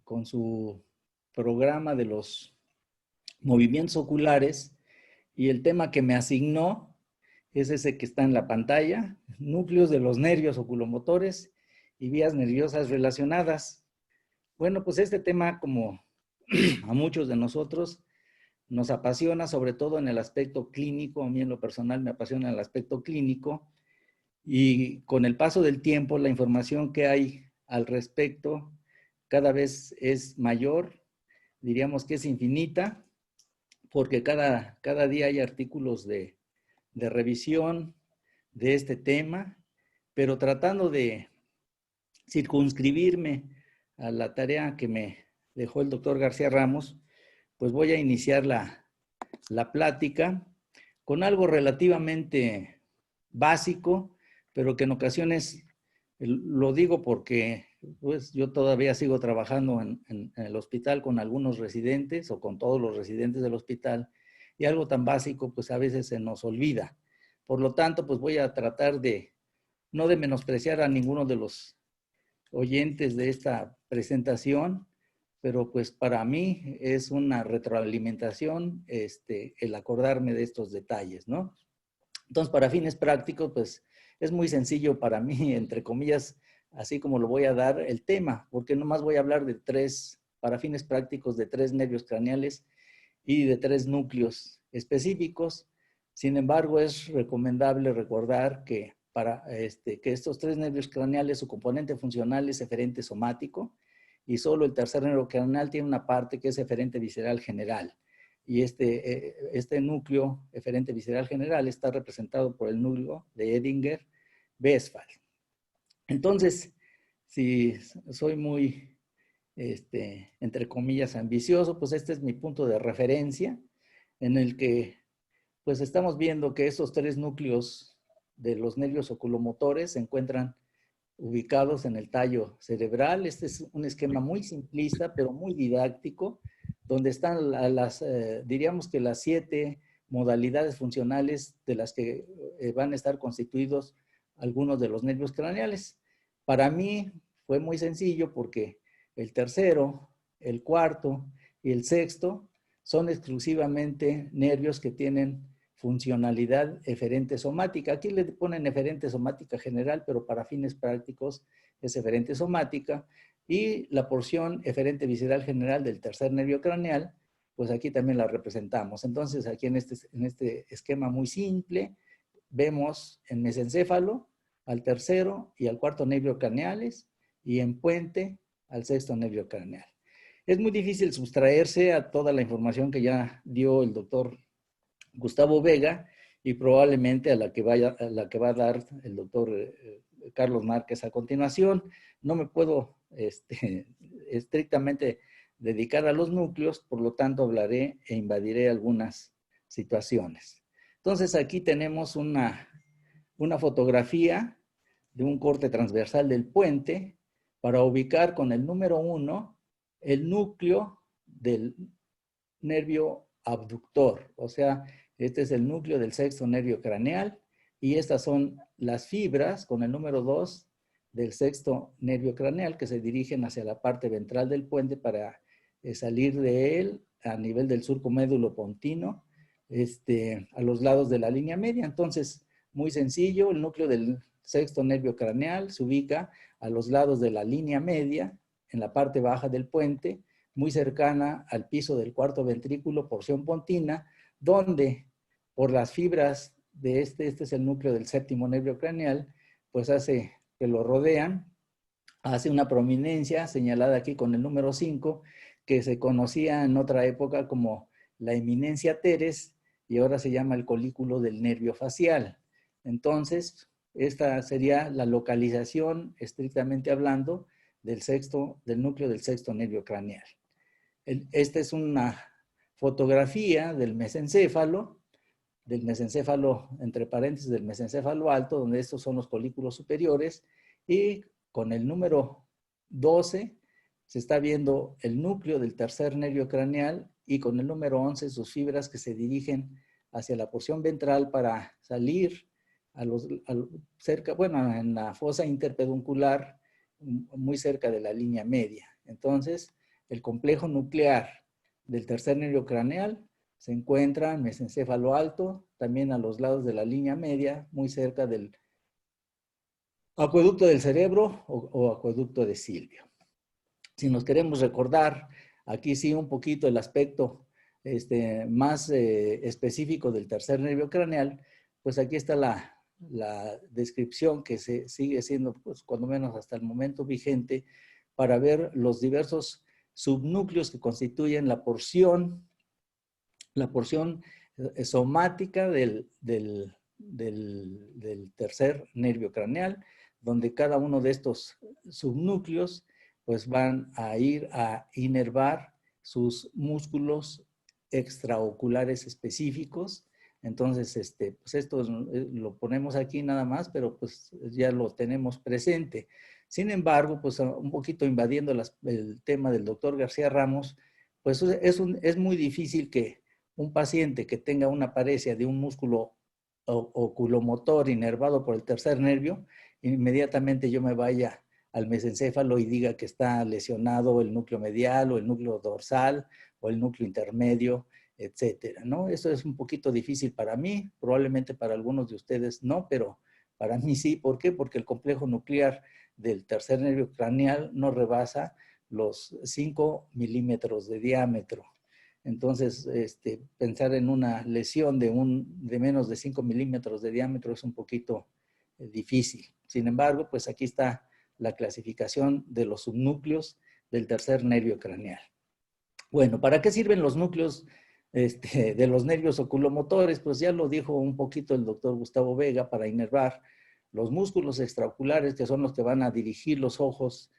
con su programa de los movimientos oculares y el tema que me asignó es ese que está en la pantalla, núcleos de los nervios oculomotores y vías nerviosas relacionadas. Bueno, pues este tema, como a muchos de nosotros, nos apasiona, sobre todo en el aspecto clínico. A mí en lo personal me apasiona el aspecto clínico, y con el paso del tiempo la información que hay al respecto cada vez es mayor, diríamos que es infinita, porque cada día hay artículos de revisión de este tema, pero tratando de circunscribirme a la tarea que me dejó el doctor García Ramos, pues voy a iniciar la plática con algo relativamente básico, pero que en ocasiones, lo digo porque pues, yo todavía sigo trabajando en el hospital con algunos residentes o con todos los residentes del hospital, y algo tan básico pues a veces se nos olvida. Por lo tanto, pues voy a tratar no de menospreciar a ninguno de los oyentes de esta presentación, pero pues para mí es una retroalimentación el acordarme de estos detalles, ¿no? Entonces, para fines prácticos, pues es muy sencillo para mí, entre comillas, así como lo voy a dar el tema, porque nomás voy a hablar de para fines prácticos, de 3 nervios craneales y de 3 núcleos específicos. Sin embargo, es recomendable recordar que que estos 3 nervios craneales, su componente funcional es eferente somático, y solo el tercer nervio craneal tiene una parte que es eferente visceral general. Y este núcleo eferente visceral general está representado por el núcleo de Edinger-Westphal. Entonces, si soy muy, entre comillas, ambicioso, pues este es mi punto de referencia, en el que pues estamos viendo que esos 3 núcleos de los nervios oculomotores se encuentran ubicados en el tallo cerebral. Este es un esquema muy simplista, pero muy didáctico, donde están diríamos que las 7 modalidades funcionales de las que van a estar constituidos algunos de los nervios craneales. Para mí fue muy sencillo porque el tercero, el cuarto y el sexto son exclusivamente nervios que tienen funcionalidad eferente somática. Aquí le ponen eferente somática general, pero para fines prácticos es eferente somática. Y la porción eferente visceral general del tercer nervio craneal, pues aquí también la representamos. Entonces, aquí en este esquema muy simple, vemos en mesencéfalo al tercero y al cuarto nervio craneales, y en puente al sexto nervio craneal. Es muy difícil sustraerse a toda la información que ya dio el doctor Gustavo Vega, y probablemente a la que va a dar el doctor Carlos Márquez a continuación. No me puedo estrictamente dedicar a los núcleos, por lo tanto hablaré e invadiré algunas situaciones. Entonces aquí tenemos una fotografía de un corte transversal del puente para ubicar con el número 1 el núcleo del nervio abductor, o sea, este es el núcleo del sexto nervio craneal, y estas son las fibras con el número 2 del sexto nervio craneal que se dirigen hacia la parte ventral del puente para salir de él a nivel del surco médulo pontino, a los lados de la línea media. Entonces, muy sencillo, el núcleo del sexto nervio craneal se ubica a los lados de la línea media, en la parte baja del puente, muy cercana al piso del cuarto ventrículo, porción pontina, donde por las fibras de este es el núcleo del séptimo nervio craneal, pues hace que lo rodean, hace una prominencia señalada aquí con el número 5, que se conocía en otra época como la eminencia teres, y ahora se llama el colículo del nervio facial. Entonces, esta sería la localización, estrictamente hablando, del núcleo del sexto nervio craneal. Esta es una fotografía del mesencéfalo, entre paréntesis, del mesencéfalo alto, donde estos son los colículos superiores, y con el número 12 se está viendo el núcleo del tercer nervio craneal, y con el número 11 sus fibras que se dirigen hacia la porción ventral para salir en la fosa interpeduncular, muy cerca de la línea media. Entonces, el complejo nuclear del tercer nervio craneal se encuentra en mesencéfalo alto, también a los lados de la línea media, muy cerca del acueducto del cerebro o acueducto de Silvio. Si nos queremos recordar, aquí sí un poquito el aspecto más específico del tercer nervio craneal, pues aquí está la descripción que se sigue siendo, pues cuando menos hasta el momento vigente, para ver los diversos subnúcleos que constituyen la porción somática del tercer nervio craneal, donde cada uno de estos subnúcleos pues van a ir a inervar sus músculos extraoculares específicos. Entonces, pues esto lo ponemos aquí nada más, pero pues ya lo tenemos presente. Sin embargo, pues un poquito invadiendo el tema del doctor García Ramos, pues es muy difícil que un paciente que tenga una paresia de un músculo oculomotor inervado por el tercer nervio, inmediatamente yo me vaya al mesencéfalo y diga que está lesionado el núcleo medial o el núcleo dorsal o el núcleo intermedio, etcétera, ¿no? Eso es un poquito difícil para mí, probablemente para algunos de ustedes no, pero para mí sí. ¿Por qué? Porque el complejo nuclear del tercer nervio craneal no rebasa los 5 milímetros de diámetro. Entonces, pensar en una lesión de menos de 5 milímetros de diámetro es un poquito difícil. Sin embargo, pues aquí está la clasificación de los subnúcleos del tercer nervio craneal. Bueno, ¿para qué sirven los núcleos de los nervios oculomotores? Pues ya lo dijo un poquito el doctor Gustavo Vega, para inervar los músculos extraoculares, que son los que van a dirigir los ojos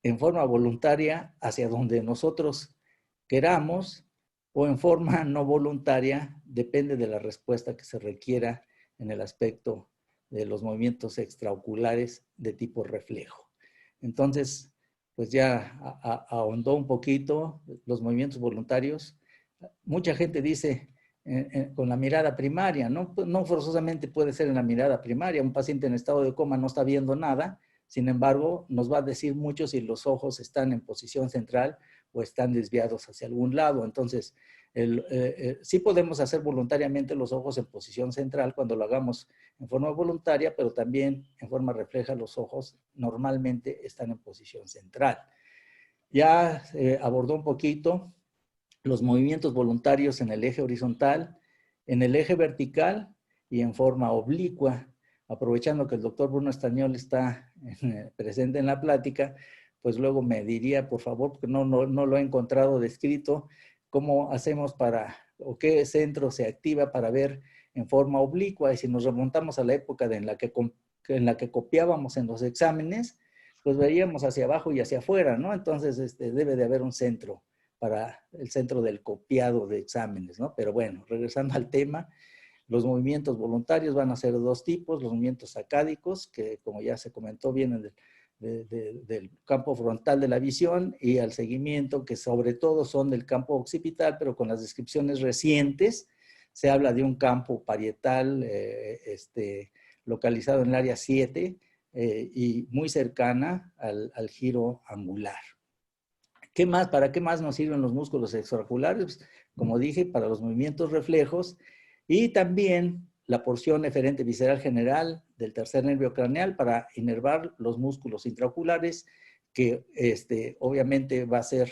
en forma voluntaria hacia donde nosotros queramos, o en forma no voluntaria, depende de la respuesta que se requiera en el aspecto de los movimientos extraoculares de tipo reflejo. Entonces, pues ya ahondó un poquito los movimientos voluntarios. Mucha gente dice con la mirada primaria, ¿no? No forzosamente puede ser en la mirada primaria. Un paciente en estado de coma no está viendo nada, sin embargo, nos va a decir mucho si los ojos están en posición central o están desviados hacia algún lado. Entonces, sí podemos hacer voluntariamente los ojos en posición central cuando lo hagamos en forma voluntaria, pero también en forma refleja los ojos normalmente están en posición central. Ya abordó un poquito los movimientos voluntarios en el eje horizontal, en el eje vertical y en forma oblicua. Aprovechando que el doctor Bruno Estañol está presente en la plática, pues luego me diría, por favor, porque no lo he encontrado descrito, cómo hacemos o qué centro se activa para ver en forma oblicua. Y si nos remontamos a la época en la que copiábamos en los exámenes, pues veríamos hacia abajo y hacia afuera, ¿no? Entonces debe de haber un centro para el centro del copiado de exámenes, ¿no? Pero bueno, regresando al tema, los movimientos voluntarios van a ser de dos tipos: los movimientos sacádicos, que como ya se comentó, vienen del campo frontal de la visión, y al seguimiento, que sobre todo son del campo occipital, pero con las descripciones recientes se habla de un campo parietal localizado en el área 7 y muy cercana al giro angular. ¿Qué más? ¿Para qué más nos sirven los músculos extraoculares? Pues, como dije, para los movimientos reflejos, y también la porción eferente visceral general del tercer nervio craneal para inervar los músculos intraoculares, que obviamente va a ser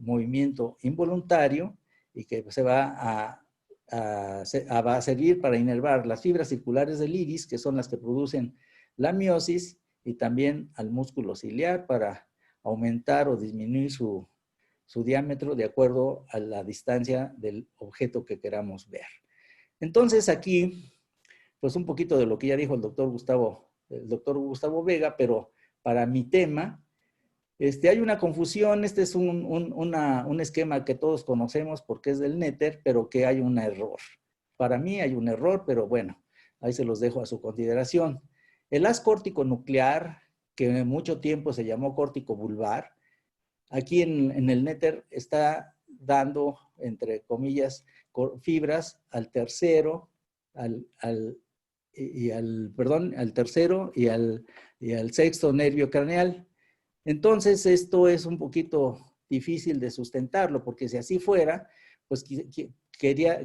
movimiento involuntario y que se va a servir para inervar las fibras circulares del iris, que son las que producen la miosis, y también al músculo ciliar para aumentar o disminuir su diámetro de acuerdo a la distancia del objeto que queramos ver. Entonces aquí, pues un poquito de lo que ya dijo el doctor Gustavo Vega, pero para mi tema, hay una confusión. Este es un esquema que todos conocemos porque es del Netter, pero que hay un error. Para mí hay un error, pero bueno, ahí se los dejo a su consideración. El haz córtico nuclear, que mucho tiempo se llamó córtico vulvar, aquí en el Netter está dando, entre comillas, fibras al tercero, al tercero y al sexto nervio craneal. Entonces, esto es un poquito difícil de sustentarlo, porque si así fuera, pues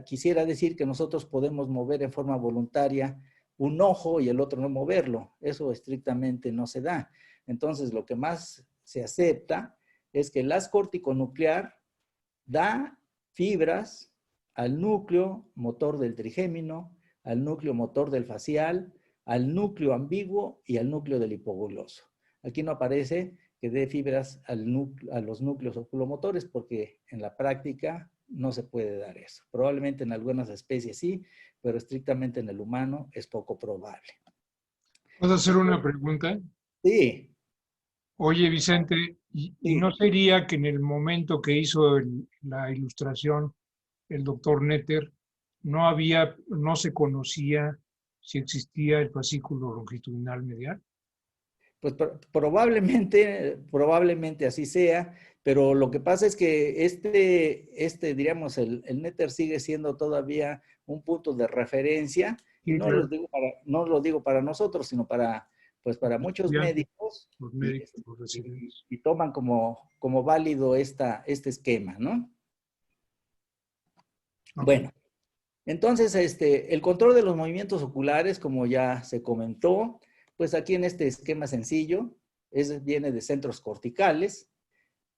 quisiera decir que nosotros podemos mover en forma voluntaria un ojo y el otro no moverlo. Eso estrictamente no se da. Entonces, lo que más se acepta es que el haz corticonuclear da fibras al núcleo motor del trigémino, al núcleo motor del facial, al núcleo ambiguo y al núcleo del hipogloso. Aquí no aparece que dé fibras a los núcleos oculomotores porque en la práctica no se puede dar eso. Probablemente en algunas especies sí, pero estrictamente en el humano es poco probable. ¿Puedo hacer una pregunta? Sí, Oye, Vicente, ¿y sí. no sería que en el momento que hizo la ilustración el doctor Netter, no se conocía si existía el fascículo longitudinal medial? Pues probablemente así sea, pero lo que pasa es que diríamos, el Netter sigue siendo todavía un punto de referencia, y Sí, claro, no lo digo para nosotros, sino pues para los muchos estudiantes, médicos, los y, médicos, los residentes. y toman como válido este esquema, ¿no? Ok. Bueno, entonces, el control de los movimientos oculares, como ya se comentó, pues aquí en este esquema sencillo, viene de centros corticales.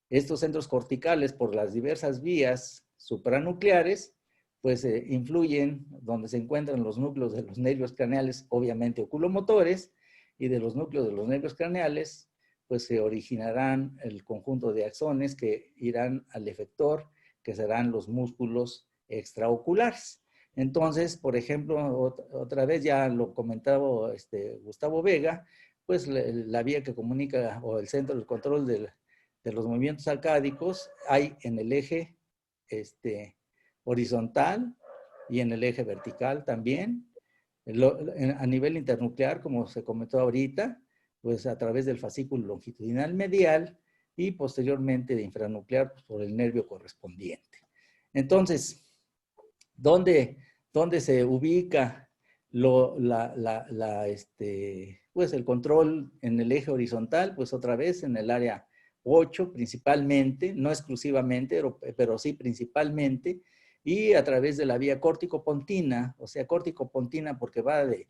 Estos centros corticales, por las diversas vías supranucleares, pues influyen donde se encuentran los núcleos de los nervios craneales, obviamente oculomotores, y de los núcleos de los nervios craneales, pues se originarán el conjunto de axones que irán al efector, que serán los músculos extraoculares. Entonces, por ejemplo, otra vez ya lo comentaba Gustavo Vega, pues la vía que comunica o el centro de control de los movimientos arcádicos hay en el eje horizontal y en el eje vertical también. A nivel internuclear, como se comentó ahorita, pues a través del fascículo longitudinal medial y posteriormente de infranuclear pues, por el nervio correspondiente. Entonces, ¿dónde se ubica pues el control en el eje horizontal? Pues otra vez en el área 8 principalmente, no exclusivamente, pero sí principalmente, y a través de la vía córtico-pontina, o sea, córtico-pontina porque va de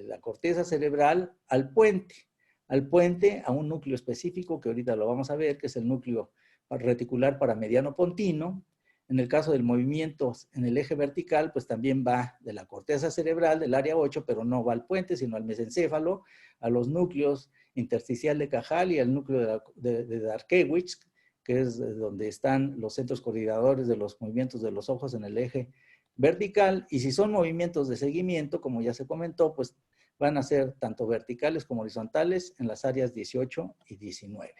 la corteza cerebral al puente a un núcleo específico que ahorita lo vamos a ver, que es el núcleo reticular paramediano pontino. En el caso del movimiento en el eje vertical, pues también va de la corteza cerebral, del área 8, pero no va al puente, sino al mesencéfalo, a los núcleos intersticial de Cajal y al núcleo de Darkewicz, que es donde están los centros coordinadores de los movimientos de los ojos en el eje vertical. Y si son movimientos de seguimiento, como ya se comentó, pues van a ser tanto verticales como horizontales en las áreas 18 y 19.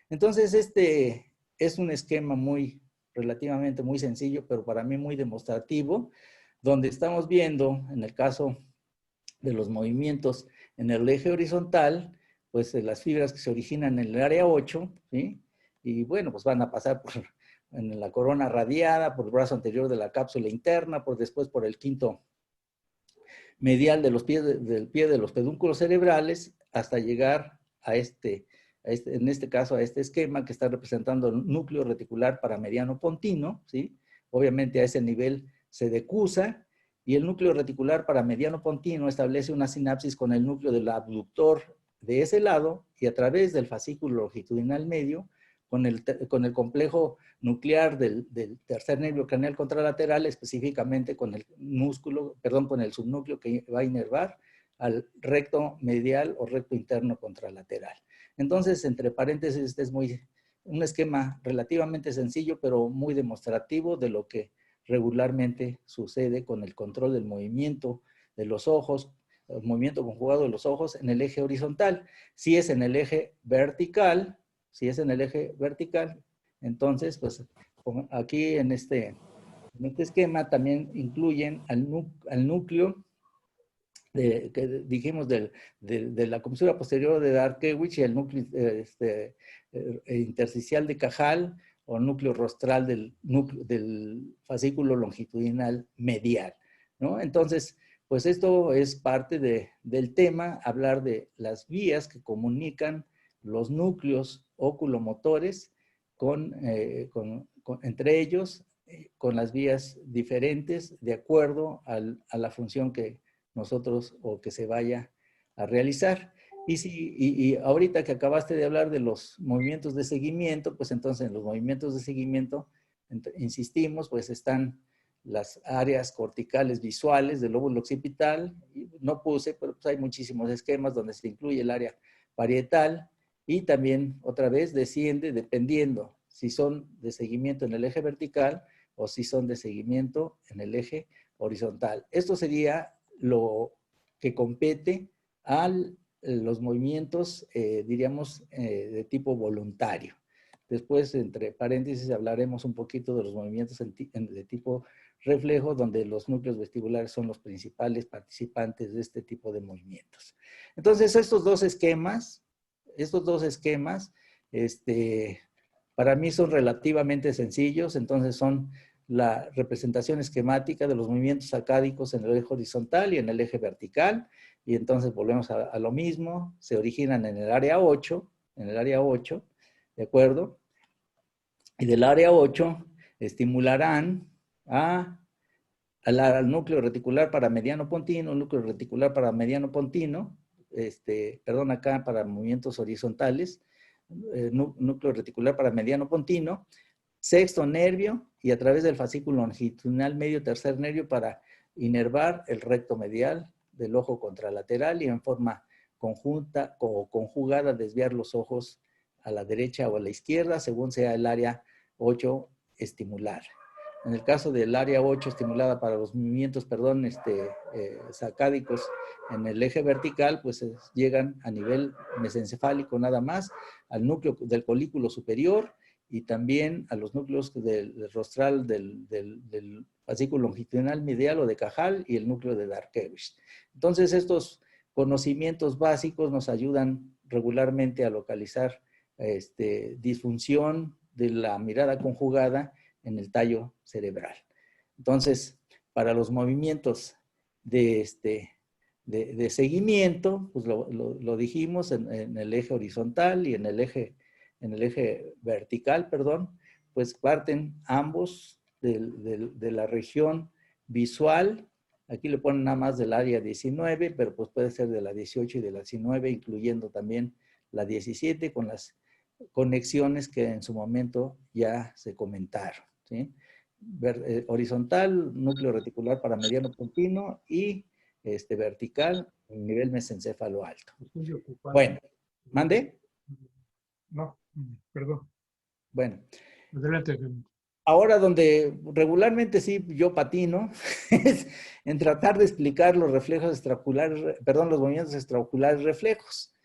Entonces, este es un esquema relativamente muy sencillo, pero para mí muy demostrativo, donde estamos viendo, en el caso de los movimientos en el eje horizontal, pues las fibras que se originan en el área 8, ¿sí? Y bueno, pues van a pasar en la corona radiada, por el brazo anterior de la cápsula interna, después por el quinto medial de los pies del pie de los pedúnculos cerebrales, hasta llegar en este caso, a este esquema que está representando el núcleo reticular paramediano pontino, ¿sí? Obviamente a ese nivel se decusa y el núcleo reticular paramediano pontino establece una sinapsis con el núcleo del abductor de ese lado y a través del fascículo longitudinal medio con el complejo nuclear del tercer nervio craneal contralateral, específicamente con el con el subnúcleo que va a inervar al recto medial o recto interno contralateral. Entonces, entre paréntesis, este es un esquema relativamente sencillo, pero muy demostrativo de lo que regularmente sucede con el control del movimiento de los ojos, el movimiento conjugado de los ojos en el eje horizontal. Si es en el eje vertical, entonces, pues aquí en este esquema también incluyen al núcleo que dijimos de la comisura posterior de Darkewicz y el núcleo intersticial de Cajal o núcleo rostral del fascículo longitudinal medial, ¿no? Entonces, pues esto es parte del tema, hablar de las vías que comunican los núcleos oculomotores entre ellos con las vías diferentes de acuerdo a la función que nosotros o que se vaya a realizar. Y ahorita que acabaste de hablar de los movimientos de seguimiento, pues entonces en los movimientos de seguimiento, insistimos, pues están las áreas corticales visuales del lóbulo occipital. No puse, pero pues hay muchísimos esquemas donde se incluye el área parietal y también otra vez desciende dependiendo si son de seguimiento en el eje vertical o si son de seguimiento en el eje horizontal. Esto sería lo que compete a los movimientos, diríamos, de tipo voluntario. Después, entre paréntesis, hablaremos un poquito de los movimientos de tipo reflejo, donde los núcleos vestibulares son los principales participantes de este tipo de movimientos. Entonces, estos dos esquemas, para mí son relativamente sencillos. Entonces, son la representación esquemática de los movimientos sacádicos en el eje horizontal y en el eje vertical. Y entonces volvemos a lo mismo. Se originan en el área 8, ¿de acuerdo? Y del área 8 estimularán al núcleo reticular para mediano pontino, núcleo reticular para mediano pontino, acá para movimientos horizontales, núcleo reticular para mediano pontino, sexto nervio y a través del fascículo longitudinal medio tercer nervio para inervar el recto medial del ojo contralateral y en forma conjunta o conjugada desviar los ojos a la derecha o a la izquierda según sea el área 8 estimular. En el caso del área 8 estimulada para los movimientos, sacádicos en el eje vertical, pues llegan a nivel mesencefálico nada más, al núcleo del colículo superior y también a los núcleos del rostral del fascículo longitudinal medial o de Cajal y el núcleo de Darkevich. Entonces, estos conocimientos básicos nos ayudan regularmente a localizar disfunción de la mirada conjugada en el tallo cerebral. Entonces, para los movimientos de seguimiento, pues lo dijimos en el eje horizontal y en el eje vertical, pues parten ambos de la región visual. Aquí le ponen nada más del área 19, pero pues puede ser de la 18 y de la 19, incluyendo también la 17 con las conexiones que en su momento ya se comentaron, ¿sí? Horizontal, núcleo reticular para mediano pontino y vertical, nivel mesencéfalo alto. Bueno, ¿mande? No, perdón. Bueno. Adelante. Ahora donde regularmente sí yo patino es en tratar de explicar los reflejos extraoculares, los movimientos extraoculares reflejos.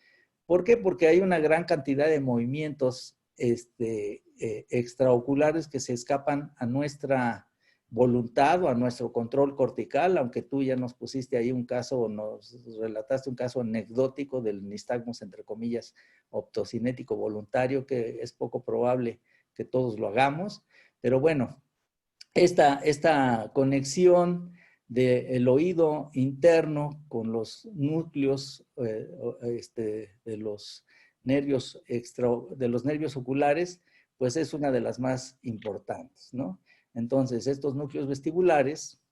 ¿Por qué? Porque hay una gran cantidad de movimientos extraoculares que se escapan a nuestra voluntad o a nuestro control cortical, aunque tú ya nos pusiste ahí un caso, nos relataste un caso anecdótico del nistagmus, entre comillas, optocinético voluntario, que es poco probable que todos lo hagamos, pero bueno, esta conexión del oído interno con los núcleos de los nervios oculares, pues es una de las más importantes, ¿no? Entonces, estos núcleos vestibulares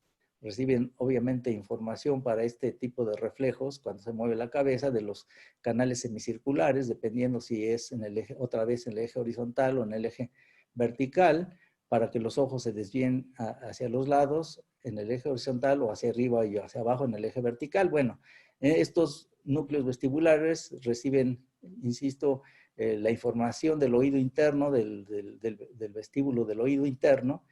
reciben obviamente información para este tipo de reflejos cuando se mueve la cabeza de los canales semicirculares, dependiendo si es en el eje, otra vez en el eje horizontal o en el eje vertical, para que los ojos se desvíen hacia los lados en el eje horizontal o hacia arriba y hacia abajo en el eje vertical. Bueno, estos núcleos vestibulares reciben, insisto, la información del oído interno, del vestíbulo del oído interno,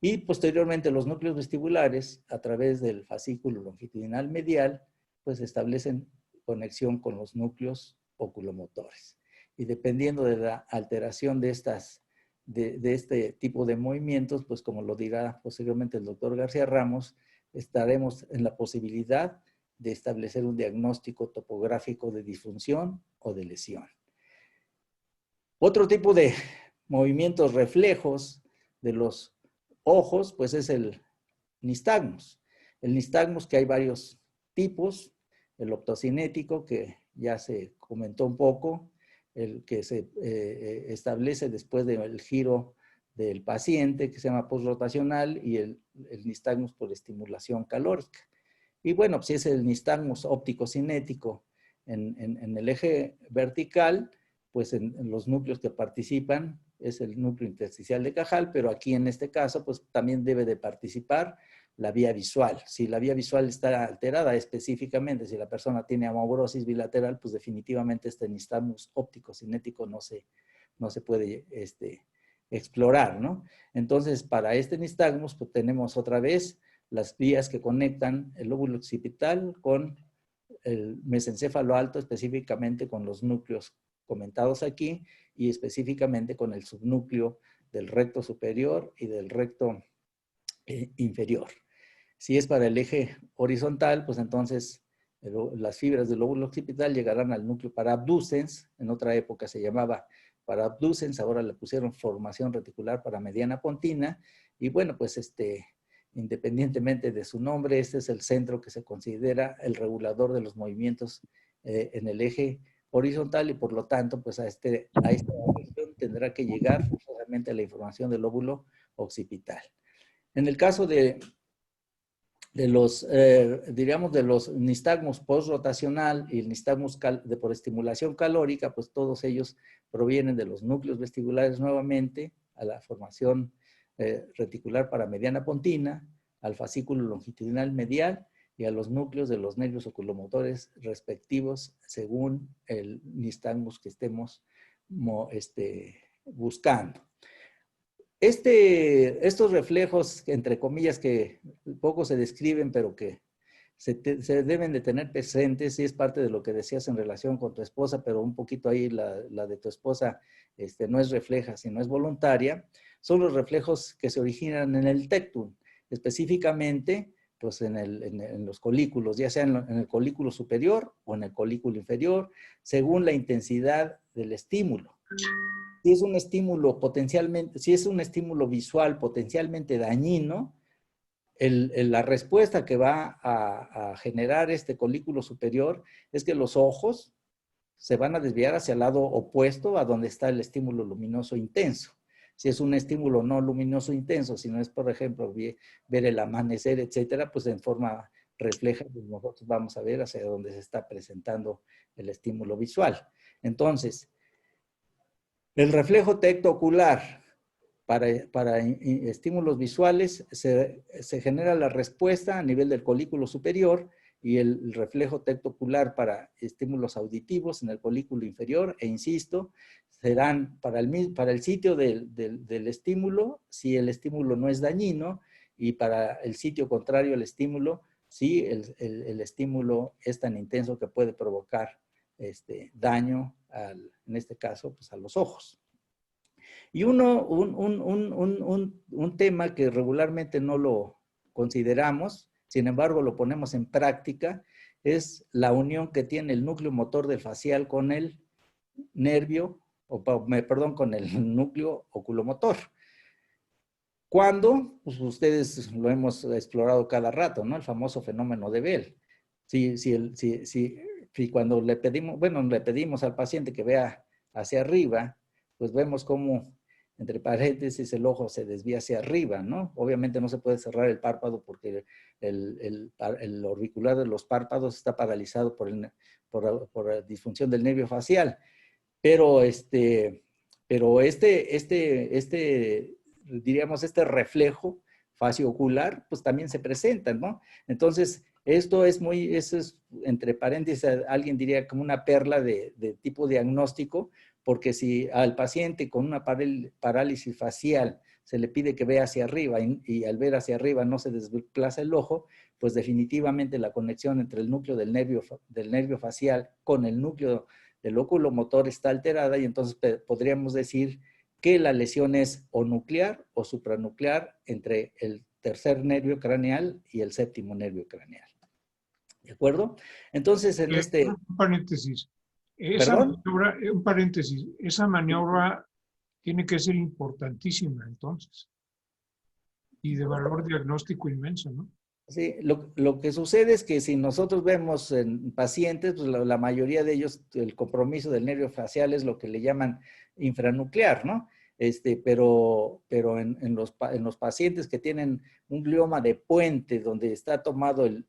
y posteriormente los núcleos vestibulares, a través del fascículo longitudinal medial, pues establecen conexión con los núcleos oculomotores. Y dependiendo de la alteración de este tipo de movimientos, pues como lo dirá posteriormente el doctor García Ramos, estaremos en la posibilidad de establecer un diagnóstico topográfico de disfunción o de lesión. Otro tipo de movimientos reflejos de los ojos, pues es el nistagmus. El nistagmus, que hay varios tipos, el optocinético, que ya se comentó un poco, el que se establece después del giro del paciente, que se llama postrotacional, y el nistagmus por estimulación calórica. Y bueno, pues si es el nistagmus óptico cinético en el eje vertical, pues en los núcleos que participan es el núcleo intersticial de Cajal, pero aquí en este caso, pues también debe de participar la vía visual. Si la vía visual está alterada específicamente, si la persona tiene amaurosis bilateral, pues definitivamente este nistagmus óptico cinético no se puede explorar, ¿no? Entonces, para este nistagmus, pues tenemos otra vez las vías que conectan el lóbulo occipital con el mesencéfalo alto, específicamente con los núcleos comentados aquí y específicamente con el subnúcleo del recto superior y del recto inferior. Si es para el eje horizontal, pues entonces las fibras del lóbulo occipital llegarán al núcleo paraabducens, en otra época se llamaba paraabducens, ahora le pusieron formación reticular paramediana pontina, y bueno, pues independientemente de su nombre, este es el centro que se considera el regulador de los movimientos en el eje horizontal, y por lo tanto, pues a esta región tendrá que llegar solamente la información del lóbulo occipital. En el caso de los, diríamos, de los nistagmus postrotacional y el nistagmus por estimulación calórica, pues todos ellos provienen de los núcleos vestibulares nuevamente, a la formación reticular paramediana pontina, al fascículo longitudinal medial y a los núcleos de los nervios oculomotores respectivos según el nistagmus que estemos buscando. Estos reflejos, entre comillas, que poco se describen, pero que se deben de tener presentes, y es parte de lo que decías en relación con tu esposa, pero un poquito ahí la de tu esposa no es refleja, sino es voluntaria, son los reflejos que se originan en el tectum, específicamente pues en los colículos, ya sea en el colículo superior o en el colículo inferior, según la intensidad del estímulo. Si es un estímulo potencialmente, si es un estímulo visual potencialmente dañino, la respuesta que va a generar este colículo superior es que los ojos se van a desviar hacia el lado opuesto a donde está el estímulo luminoso intenso. Si es un estímulo no luminoso intenso, si no es, por ejemplo, ver el amanecer, etcétera, pues en forma refleja, pues nosotros vamos a ver hacia dónde se está presentando el estímulo visual. Entonces, el reflejo tecto-ocular para estímulos visuales se genera la respuesta a nivel del colículo superior, y el reflejo tecto-ocular para estímulos auditivos en el colículo inferior, e insisto, serán para el sitio del estímulo, si el estímulo no es dañino, y para el sitio contrario al estímulo, si el estímulo es tan intenso que puede provocar daño, en este caso, pues a los ojos. Y un tema que regularmente no lo consideramos, sin embargo lo ponemos en práctica, es la unión que tiene el núcleo motor del facial con el nervio, con el núcleo oculomotor. ¿Cuándo? Pues ustedes lo hemos explorado cada rato, ¿no? El famoso fenómeno de Bell. Si cuando le pedimos al paciente que vea hacia arriba, pues vemos cómo, entre paréntesis, el ojo se desvía hacia arriba, ¿no? Obviamente no se puede cerrar el párpado porque el orbicular de los párpados está paralizado por la disfunción del nervio facial. Pero diríamos, este reflejo facio-ocular, pues también se presenta, ¿no? Entonces, eso es, entre paréntesis, alguien diría como una perla de tipo diagnóstico, porque si al paciente con una parálisis facial se le pide que vea hacia arriba y al ver hacia arriba no se desplaza el ojo, pues definitivamente la conexión entre el núcleo del nervio facial con el núcleo del oculomotor está alterada, y entonces podríamos decir que la lesión es o nuclear o supranuclear entre el tercer nervio craneal y el séptimo nervio craneal. ¿De acuerdo? Entonces, Un paréntesis. Un paréntesis. Esa maniobra tiene que ser importantísima, entonces. Y de valor diagnóstico inmenso, ¿no? Sí, lo que sucede es que si nosotros vemos en pacientes, pues la mayoría de ellos, el compromiso del nervio facial es lo que le llaman infranuclear, ¿no? Pero en los pacientes que tienen un glioma de puente, donde está tomado el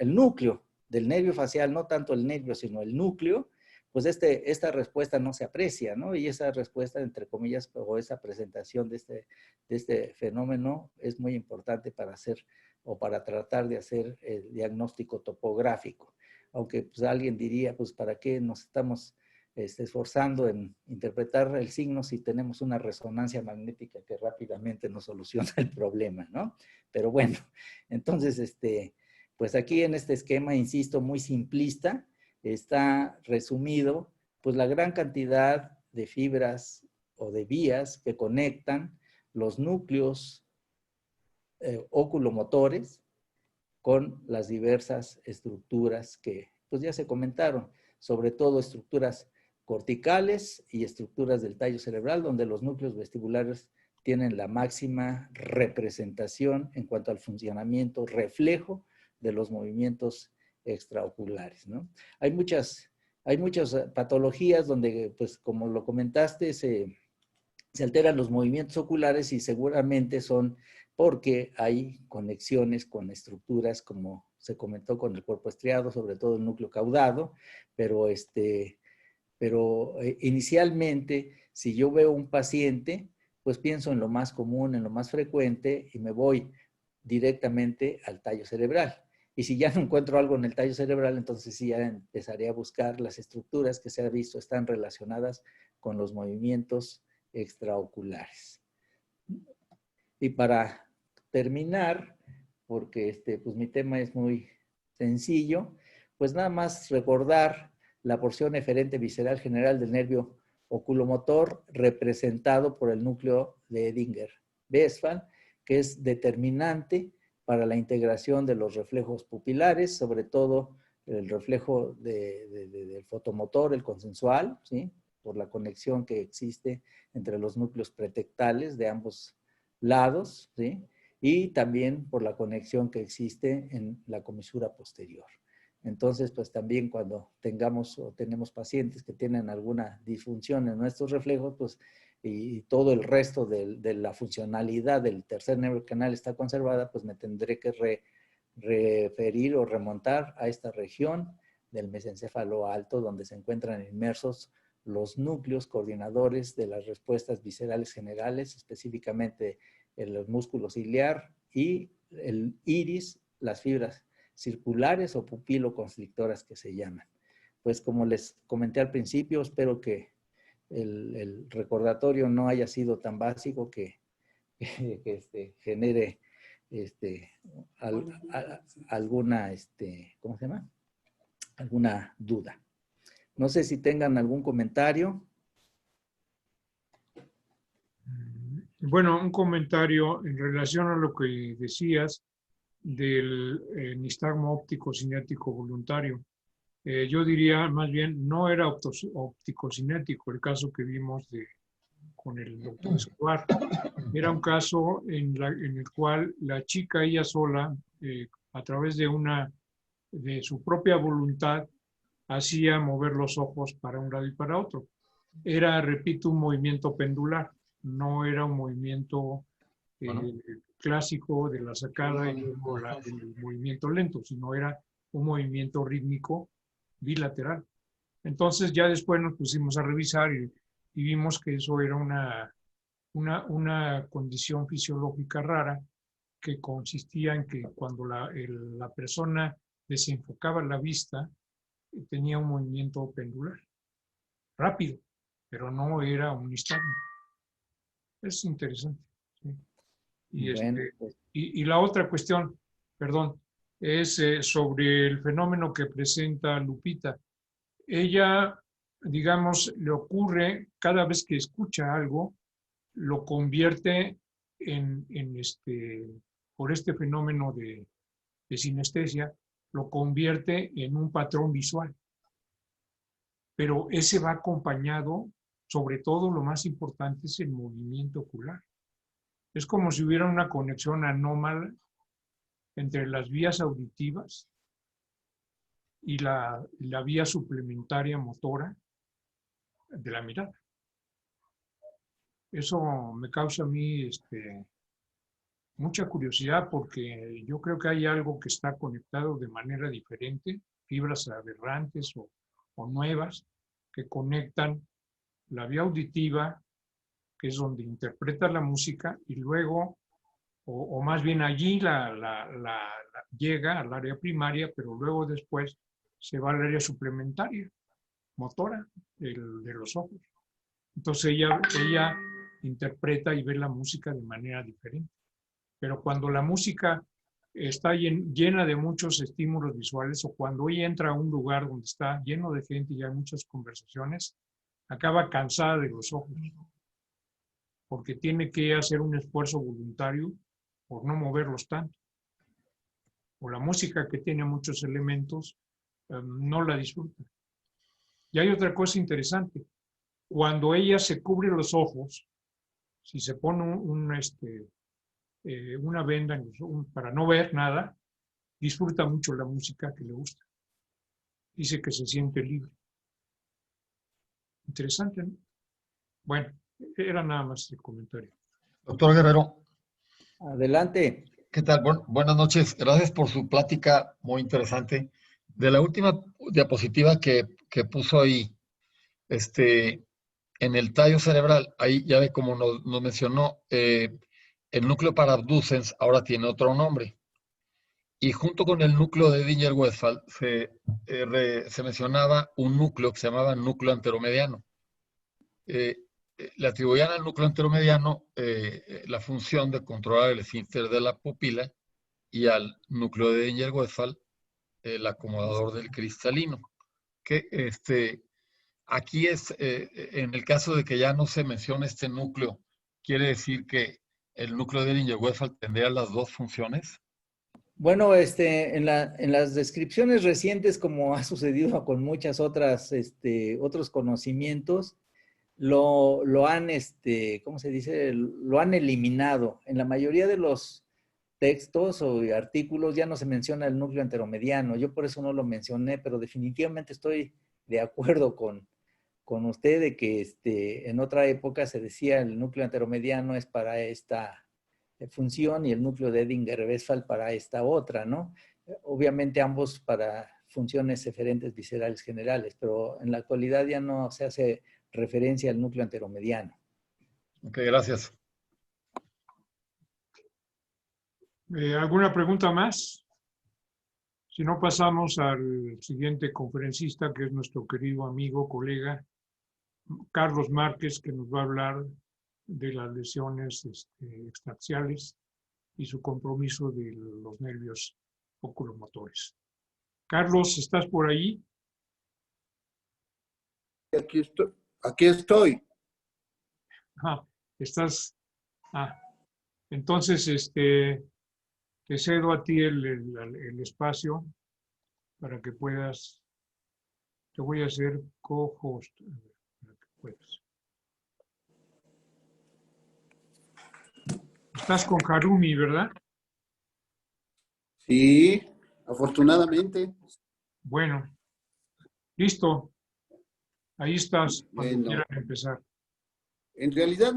núcleo del nervio facial, no tanto el nervio, sino el núcleo, pues esta respuesta no se aprecia, ¿no? Y esa respuesta, entre comillas, o esa presentación de este fenómeno es muy importante para hacer o para tratar de hacer el diagnóstico topográfico. Aunque pues, alguien diría, pues, ¿para qué nos estamos esforzando en interpretar el signo si tenemos una resonancia magnética que rápidamente nos soluciona el problema, ¿no? Pero bueno, entonces, pues aquí en este esquema, insisto, muy simplista, está resumido, pues, la gran cantidad de fibras o de vías que conectan los núcleos oculomotores con las diversas estructuras que pues ya se comentaron, sobre todo estructuras corticales y estructuras del tallo cerebral, donde los núcleos vestibulares tienen la máxima representación en cuanto al funcionamiento reflejo de los movimientos extraoculares, ¿no? Hay muchas patologías donde, pues como lo comentaste, se alteran los movimientos oculares y seguramente son porque hay conexiones con estructuras, como se comentó, con el cuerpo estriado, sobre todo el núcleo caudado, pero, inicialmente, si yo veo un paciente, pues pienso en lo más común, en lo más frecuente, y me voy directamente al tallo cerebral. Y si ya no encuentro algo en el tallo cerebral, entonces sí ya empezaré a buscar las estructuras que se ha visto están relacionadas con los movimientos extraoculares. Y para terminar, porque pues mi tema es muy sencillo, pues nada más recordar la porción eferente visceral general del nervio oculomotor representado por el núcleo de Edinger-Westphal, que es determinante para la integración de los reflejos pupilares, sobre todo el reflejo del fotomotor, el consensual, ¿sí? Por la conexión que existe entre los núcleos pretectales de ambos lados, ¿sí? Y también por la conexión que existe en la comisura posterior. Entonces, pues también cuando tengamos o tenemos pacientes que tienen alguna disfunción en nuestros reflejos, pues y todo el resto de la funcionalidad del tercer nervio canal está conservada, pues me tendré que referir o remontar a esta región del mesencéfalo alto, donde se encuentran inmersos los núcleos coordinadores de las respuestas viscerales generales, específicamente el músculo ciliar y el iris, las fibras circulares o pupiloconstrictoras que se llaman. Pues como les comenté al principio, espero que el recordatorio no haya sido tan básico que genere alguna, ¿cómo se llama? Alguna duda. No sé si tengan algún comentario. Bueno, un comentario en relación a lo que decías del nistagmo óptico cinético voluntario. Yo diría más bien, no era óptico cinético el caso que vimos con el doctor Escobar. Era un caso en el cual la chica ella sola, a través de su propia voluntad, hacía mover los ojos para un lado y para otro. Era, repito, un movimiento pendular, no era un movimiento clásico de la sacada y luego el movimiento lento, sino era un movimiento rítmico bilateral. Entonces ya después nos pusimos a revisar y vimos que eso era una condición fisiológica rara que consistía en que cuando la persona desenfocaba la vista, tenía un movimiento pendular, rápido, pero no era un nistagmo. Es interesante. ¿Sí? Bueno, pues, Y la otra cuestión, perdón, es sobre el fenómeno que presenta Lupita. Ella, digamos, le ocurre cada vez que escucha algo, lo convierte por este fenómeno de sinestesia, lo convierte en un patrón visual. Pero ese va acompañado, sobre todo lo más importante es el movimiento ocular. Es como si hubiera una conexión anómala entre las vías auditivas y la vía suplementaria motora de la mirada. Eso me causa a mí mucha curiosidad, porque yo creo que hay algo que está conectado de manera diferente, fibras aberrantes o nuevas, que conectan la vía auditiva, que es donde interpreta la música, y luego, o más bien allí llega al área primaria, pero luego después se va al área suplementaria, motora, de los ojos. Entonces ella interpreta y ve la música de manera diferente. Pero cuando la música está llena de muchos estímulos visuales, o cuando ella entra a un lugar donde está lleno de gente y hay muchas conversaciones, acaba cansada de los ojos, porque tiene que hacer un esfuerzo voluntario por no moverlos tanto. O la música, que tiene muchos elementos, no la disfruta. Y hay otra cosa interesante. Cuando ella se cubre los ojos, si se pone una venda para no ver nada, disfruta mucho la música que le gusta. Dice que se siente libre. Interesante, ¿no? Bueno, era nada más el comentario. Doctor Guerrero. Adelante. ¿Qué tal? Buenas noches. Gracias por su plática muy interesante. De la última diapositiva que puso ahí, en el tallo cerebral, ahí ya ve como nos mencionó, el núcleo para abducens ahora tiene otro nombre. Y junto con el núcleo de Edinger-Westphal se mencionaba un núcleo que se llamaba núcleo anteromediano. Le atribuían al núcleo anteromediano la función de controlar el esfínter de la pupila, y al núcleo de Edinger-Westphal el acomodador del cristalino. Que aquí es, en el caso de que ya no se mencione este núcleo, ¿quiere decir que el núcleo de Edinger-Westphal tendría las dos funciones? Bueno, en las descripciones recientes, como ha sucedido con muchas otras, otros conocimientos, lo han, ¿cómo se dice? Lo han eliminado. En la mayoría de los textos o artículos ya no se menciona el núcleo anteromediano. Yo por eso no lo mencioné, pero definitivamente estoy de acuerdo con usted de que en otra época se decía el núcleo anteromediano es para esta función y el núcleo de Edinger-Westphal para esta otra, ¿no? Obviamente ambos para funciones eferentes viscerales generales, pero en la actualidad ya no se hace referencia al núcleo anteromediano. Ok, gracias. ¿Alguna pregunta más? Si no, pasamos al siguiente conferencista, que es nuestro querido amigo, colega, Carlos Márquez, que nos va a hablar de las lesiones extraxiales y su compromiso de los nervios oculomotores. Carlos, ¿estás por ahí? Aquí estoy. Ah, estás. Entonces, te cedo a ti el espacio para que puedas. Te voy a hacer co-host para que puedas. Estás con Harumi, ¿verdad? Sí, afortunadamente. Bueno, listo. Ahí estás cuando Bueno, quieran empezar. en realidad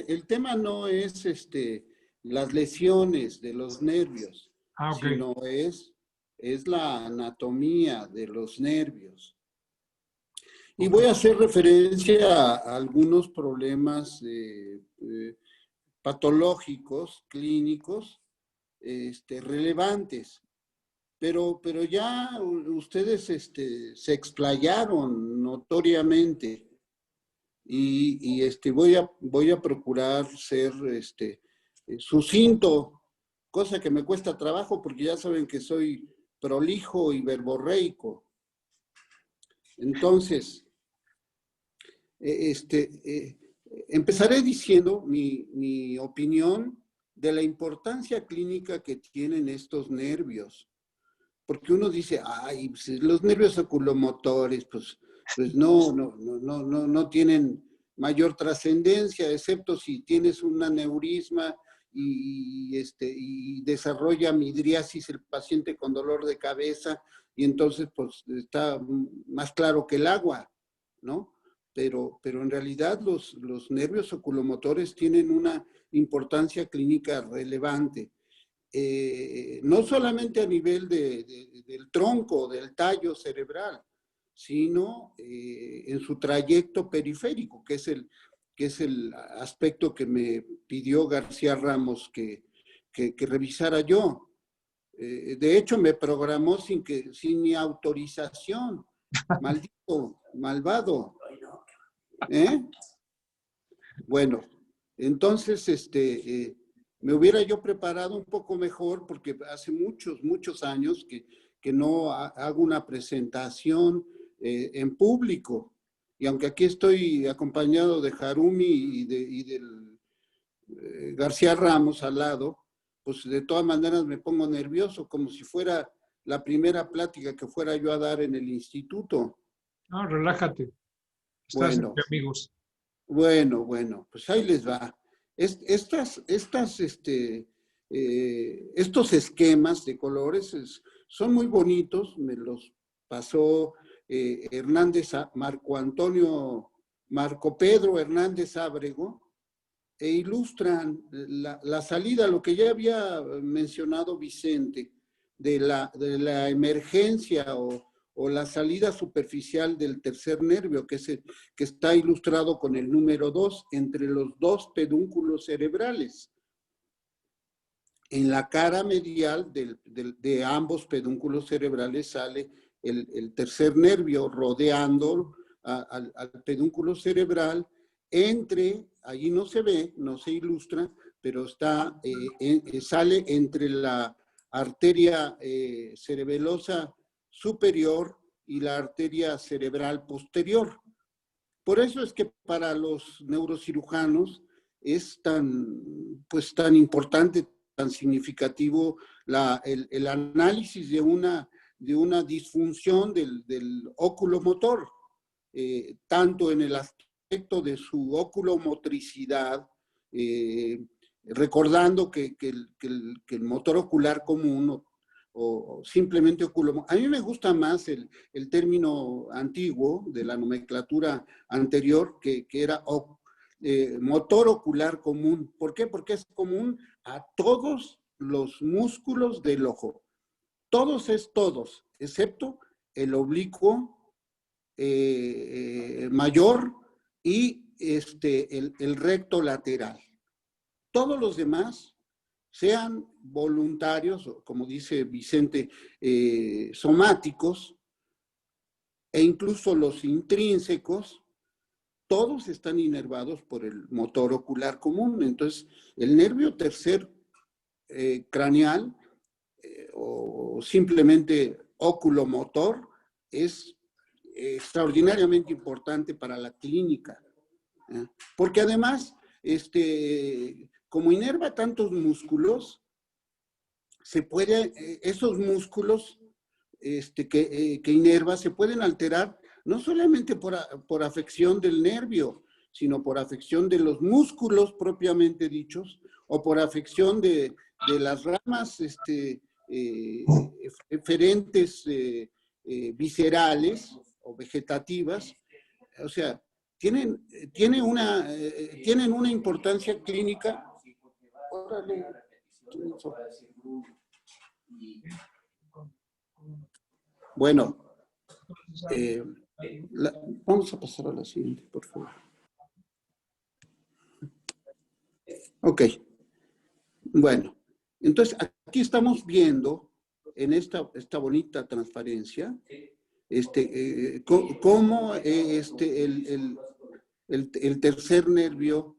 el tema no es las lesiones de los nervios, Ok. sino es la anatomía de los nervios. Y voy a hacer referencia a algunos problemas patológicos, clínicos, relevantes. Pero ya ustedes se explayaron notoriamente y voy a procurar ser sucinto, cosa que me cuesta trabajo porque ya saben que soy prolijo y verborreico. Entonces, empezaré diciendo mi opinión de la importancia clínica que tienen estos nervios. Porque uno dice, ay, pues los nervios oculomotores, pues no tienen mayor trascendencia, excepto si tienes un aneurisma y desarrolla midriasis el paciente con dolor de cabeza, y entonces pues está más claro que el agua, ¿no? Pero en realidad los nervios oculomotores tienen una importancia clínica relevante. No solamente a nivel del tronco, del tallo cerebral, sino en su trayecto periférico, que es el aspecto que me pidió García Ramos que revisara yo. De hecho, me programó sin mi autorización. Maldito, malvado. Bueno, entonces, me hubiera yo preparado un poco mejor, porque hace muchos años que no hago una presentación en público. Y aunque aquí estoy acompañado de Harumi y del García Ramos al lado, pues de todas maneras me pongo nervioso, como si fuera la primera plática que fuera yo a dar en el instituto. No, relájate. Estás Bueno, entre amigos. bueno, pues ahí les va. Estos esquemas de colores son muy bonitos, me los pasó Marco Pedro Hernández Ábrego, e ilustran la salida, lo que ya había mencionado Vicente, de la emergencia o la salida superficial del tercer nervio, que está ilustrado con el número 2, entre los dos pedúnculos cerebrales. En la cara medial de ambos pedúnculos cerebrales sale el tercer nervio rodeando al pedúnculo cerebral, allí no se ve, no se ilustra, pero sale entre la arteria cerebelosa superior y la arteria cerebral posterior. Por eso es que para los neurocirujanos es tan importante, tan significativo el análisis de una disfunción del óculomotor, tanto en el aspecto de su oculomotricidad, recordando que el motor ocular común o simplemente oculomotor. A mí me gusta más el término antiguo de la nomenclatura anterior, que era motor ocular común. ¿Por qué? Porque es común a todos los músculos del ojo. Todos, excepto el oblicuo mayor y el recto lateral. Todos los demás, sean voluntarios, como dice Vicente, somáticos, e incluso los intrínsecos, todos están inervados por el motor ocular común. Entonces, el nervio tercer craneal o simplemente oculomotor es extraordinariamente importante para la clínica, porque además, como inerva tantos músculos, esos músculos que inerva se pueden alterar no solamente por afección del nervio, sino por afección de los músculos propiamente dichos, o por afección de las ramas eferentes viscerales o vegetativas. O sea, tienen una importancia clínica. Órale. Bueno, vamos a pasar a la siguiente, por favor. Ok. Bueno, entonces aquí estamos viendo en esta bonita transparencia cómo el tercer nervio,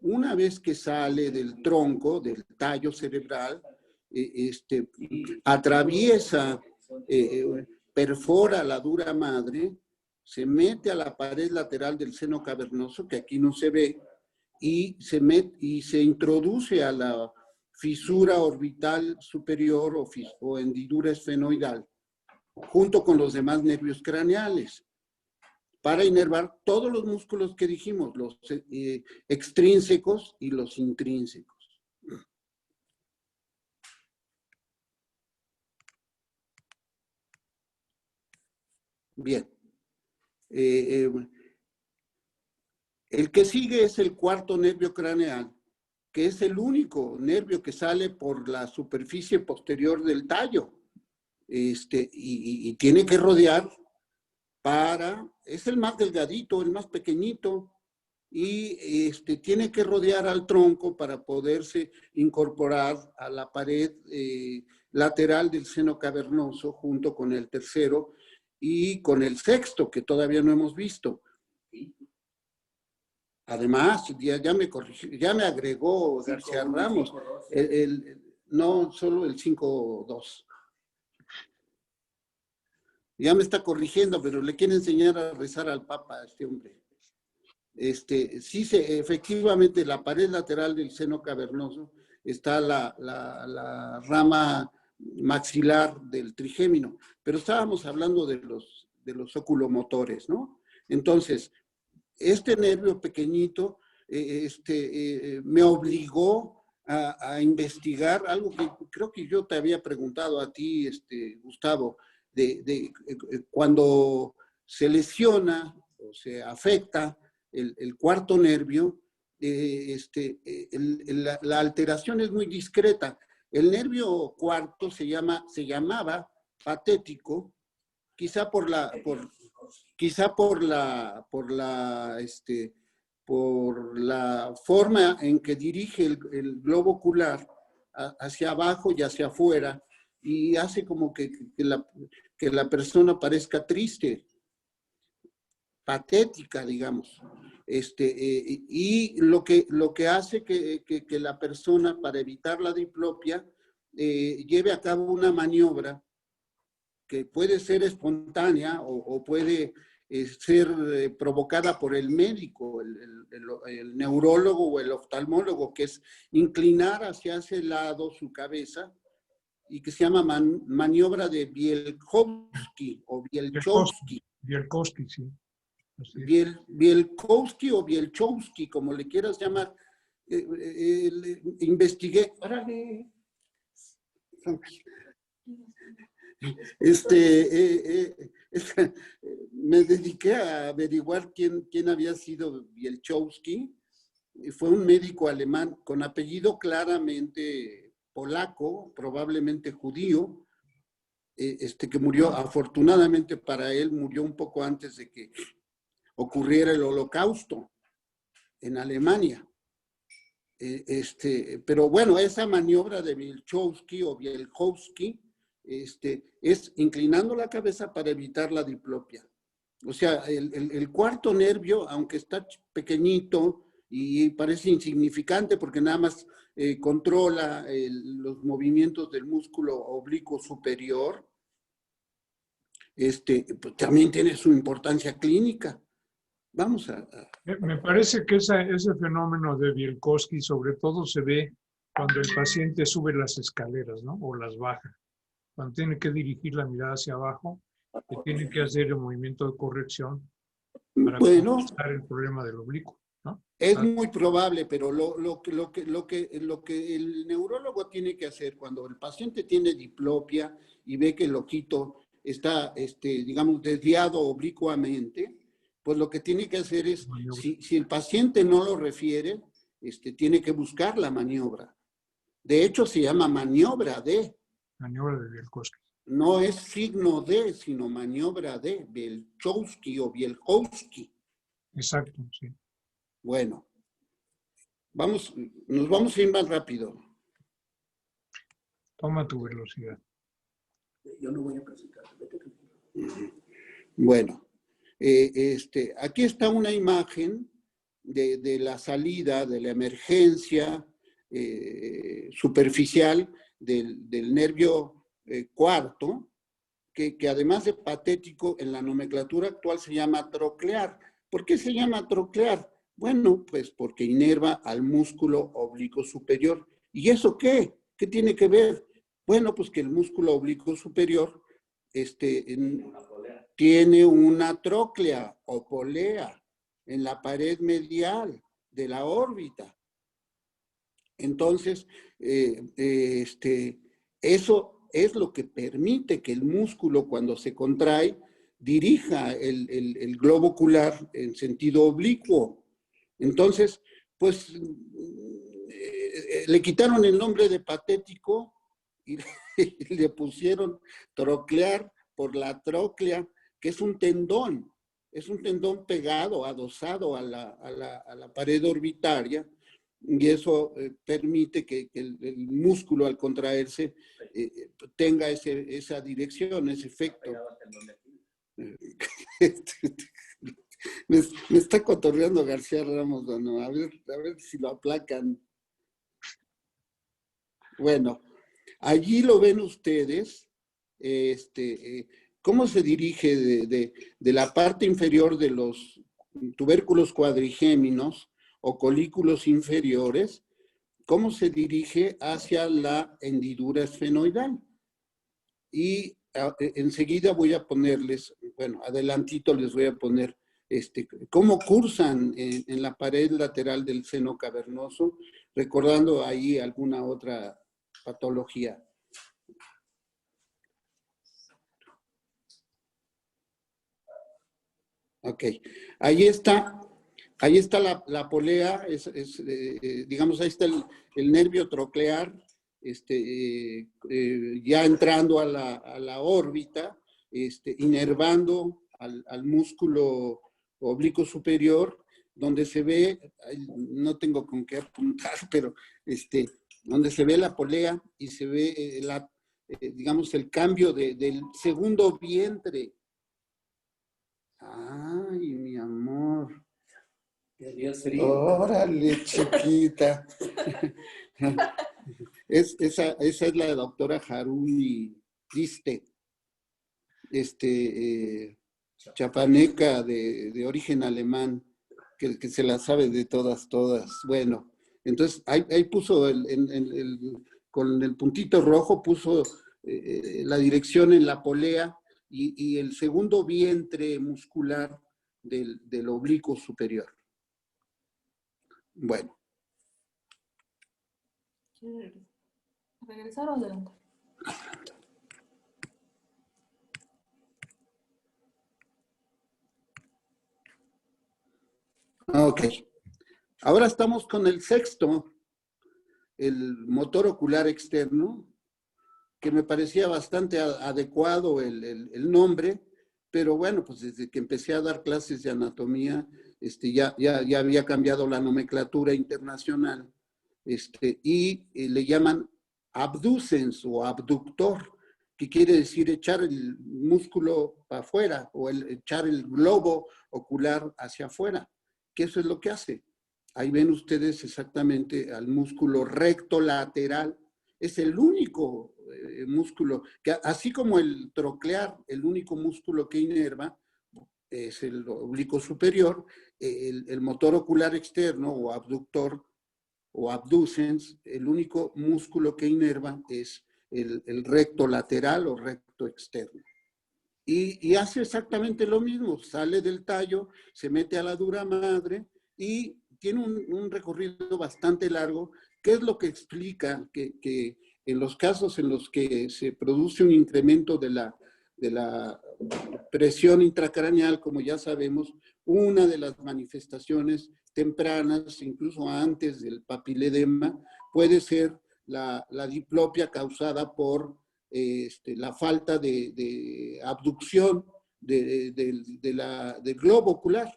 una vez que sale del tronco, del tallo cerebral, atraviesa, perfora la dura madre, se mete a la pared lateral del seno cavernoso, que aquí no se ve, y se introduce a la fisura orbital superior o hendidura esfenoidal, junto con los demás nervios craneales, para inervar todos los músculos que dijimos, los extrínsecos y los intrínsecos. Bien. El que sigue es el cuarto nervio craneal, que es el único nervio que sale por la superficie posterior del tallo. Y tiene que rodear es el más delgadito, el más pequeñito, y tiene que rodear al tronco para poderse incorporar a la pared lateral del seno cavernoso junto con el tercero y con el sexto, que todavía no hemos visto. Además, ya me corrigió, ya me agregó García Ramos. No, solo el 5-2. Ya me está corrigiendo, pero le quiere enseñar a rezar al Papa a este hombre. Sí, efectivamente, la pared lateral del seno cavernoso está la rama maxilar del trigémino, pero estábamos hablando de los oculomotores, ¿no? Entonces, este nervio pequeñito me obligó a investigar algo que creo que yo te había preguntado a ti, Gustavo, cuando se lesiona o se afecta el cuarto nervio, la alteración es muy discreta. El nervio cuarto se llamaba patético, quizá por la forma en que dirige el globo ocular hacia abajo y hacia afuera, y hace como que la persona parezca triste, patética, digamos. Y lo que hace que la persona, para evitar la diplopia, lleve a cabo una maniobra que puede ser espontánea o puede ser provocada por el médico, el neurólogo o el oftalmólogo, que es inclinar hacia ese lado su cabeza, y que se llama maniobra de Bielkowski o Bielchowski. Bielkowski, sí. Bielkowski o Bielchowski, como le quieras llamar. Investigué. ¡Órale! Me dediqué a averiguar quién había sido Bielchowski. Fue un médico alemán con apellido claramente polaco, probablemente judío, que murió, afortunadamente para él, murió un poco antes de que ocurriera el Holocausto en Alemania. Pero bueno, esa maniobra de Bielchowski o Bielkowski es inclinando la cabeza para evitar la diplopia. O sea, el cuarto nervio, aunque está pequeñito y parece insignificante porque nada más controla los movimientos del músculo oblicuo superior, pues también tiene su importancia clínica. Vamos a... Me parece que ese fenómeno de Bielkowski sobre todo se ve cuando el paciente sube las escaleras, ¿no? O las baja. Cuando tiene que dirigir la mirada hacia abajo, que tiene que hacer el movimiento de corrección para compensar el problema del oblicuo, ¿no? Es muy probable, pero lo que el neurólogo tiene que hacer cuando el paciente tiene diplopia y ve que el ojito está, digamos, desviado oblicuamente, pues lo que tiene que hacer es, si el paciente no lo refiere, tiene que buscar la maniobra. De hecho, se llama maniobra de. Maniobra de Bielkowski. No es signo de, sino maniobra de Bielchowski o Bielkowski. Exacto, sí. Bueno, nos vamos a ir más rápido. Toma tu velocidad. Yo no voy a presentar. Bueno, aquí está una imagen de la salida, de la emergencia superficial del nervio cuarto, que además de patético, en la nomenclatura actual se llama troclear. ¿Por qué se llama troclear? Bueno, pues porque inerva al músculo oblicuo superior. ¿Y eso qué? ¿Qué tiene que ver? Bueno, pues que el músculo oblicuo superior tiene una tróclea o polea en la pared medial de la órbita. Entonces, eso es lo que permite que el músculo, cuando se contrae, dirija el globo ocular en sentido oblicuo. Entonces, pues, le quitaron el nombre de patético y le pusieron troclear por la tróclea, que es un tendón pegado, adosado a la pared orbitaria, y eso permite que el músculo al contraerse tenga esa dirección, ese efecto. Me está cotorreando García Ramos, ¿no? A ver si lo aplacan. Bueno, allí lo ven ustedes, cómo se dirige de la parte inferior de los tubérculos cuadrigéminos o colículos inferiores, cómo se dirige hacia la hendidura esfenoidal. Y enseguida voy a ponerles, bueno, adelantito les voy a poner cómo cursan en la pared lateral del seno cavernoso, recordando ahí alguna otra patología. Ok, ahí está la polea, digamos, ahí está el nervio troclear, ya entrando a la órbita, inervando al músculo oblicuo superior, donde se ve, no tengo con qué apuntar, pero donde se ve la polea y se ve, digamos, el cambio del segundo vientre. Ay, mi amor. Órale, chiquita. Esa es la doctora Harumi Diste, chapaneca de origen alemán, que se la sabe de todas. Bueno, entonces ahí puso con el puntito rojo, puso la dirección en la polea y el segundo vientre muscular del oblicuo superior. Bueno. ¿Regresar o adelantar? Ok. Ahora estamos con el sexto, el motor ocular externo, que me parecía bastante adecuado el nombre, pero bueno, pues desde que empecé a dar clases de anatomía, ya había cambiado la nomenclatura internacional, y le llaman abducens o abductor, que quiere decir echar el músculo para afuera o echar el globo ocular hacia afuera, que eso es lo que hace. Ahí ven ustedes exactamente al músculo recto lateral. Es el único músculo, que así como el troclear, el único músculo que inerva es el oblicuo superior, el motor ocular externo o abductor o abducens, el único músculo que inerva es el recto lateral o recto externo. Y hace exactamente lo mismo, sale del tallo, se mete a la dura madre y tiene un recorrido bastante largo, que es lo que explica que en los casos en los que se produce un incremento de la presión intracraneal, como ya sabemos, una de las manifestaciones tempranas, incluso antes del papiledema, puede ser la diplopia causada por la falta de abducción del globo ocular,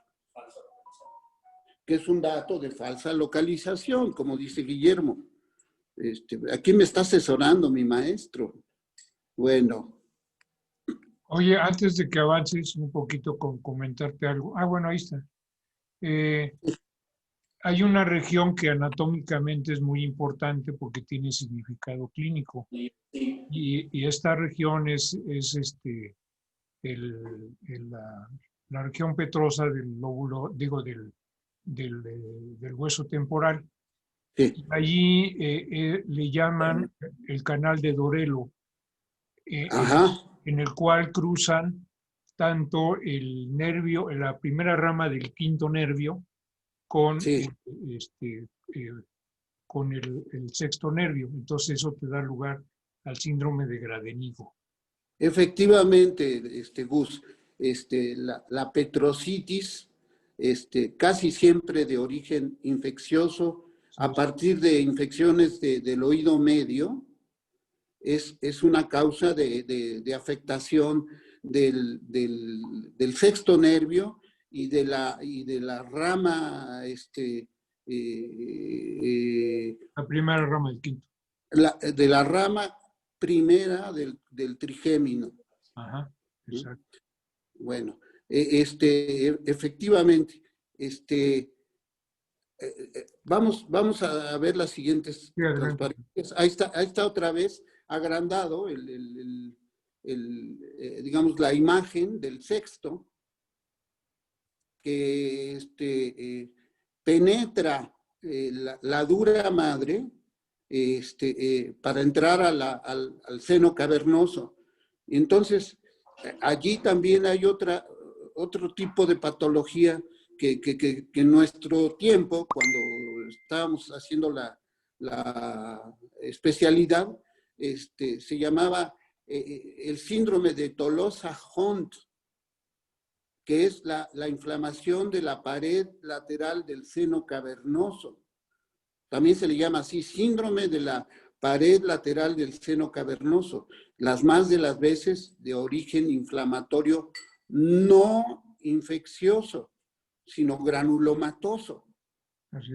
que es un dato de falsa localización, como dice Guillermo. Aquí me está asesorando mi maestro. Bueno. Oye, antes de que avances un poquito con comentarte algo. Ah, bueno, ahí está. Hay una región que anatómicamente es muy importante porque tiene significado clínico. Y esta región es la región petrosa del lóbulo, digo, del hueso temporal. Sí. Y allí le llaman el canal de Dorelo, en el cual cruzan tanto el nervio, la primera rama del quinto nervio, con, sí. con el sexto nervio. Entonces eso te da lugar al síndrome de Gradenigo. Efectivamente, Gus. la petrocitis, casi siempre de origen infeccioso, a partir de infecciones del oído medio, es una causa de afectación del sexto nervio y de la rama, la primera rama del quinto. de la rama primera del trigémino. Ajá, exacto. Bueno, efectivamente, vamos a ver las siguientes Sí, transparencias. Ahí está otra vez agrandado digamos, la imagen del sexto que penetra la dura madre para entrar al seno cavernoso. Y entonces, allí también hay otro tipo de patología que en nuestro tiempo, cuando estábamos haciendo la especialidad, se llamaba el síndrome de Tolosa-Hunt, que es la inflamación de la pared lateral del seno cavernoso. También se le llama así, síndrome de la pared lateral del seno cavernoso. Las más de las veces de origen inflamatorio no infeccioso, sino granulomatoso.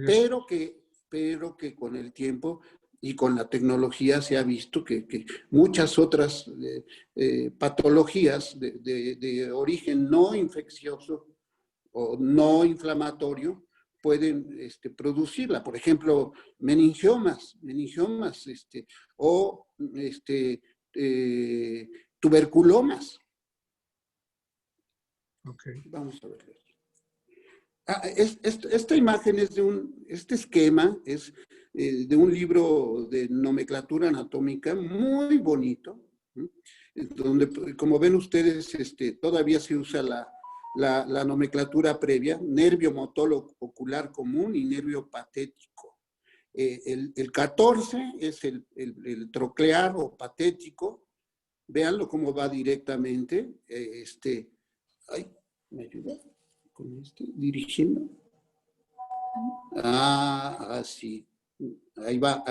Pero que con el tiempo y con la tecnología se ha visto que muchas otras patologías de origen no infeccioso o no inflamatorio pueden producirla. Por ejemplo, meningiomas o tuberculomas. Okay. Vamos a ver. Esta imagen es este esquema es de un libro de nomenclatura anatómica muy bonito, donde, como ven ustedes, todavía se usa la nomenclatura previa, nervio motor ocular común y nervio patético. El 14 es el troclear o patético. Véanlo cómo va directamente. Ay, ¿me ayuda con dirigiendo? Así. Ahí va.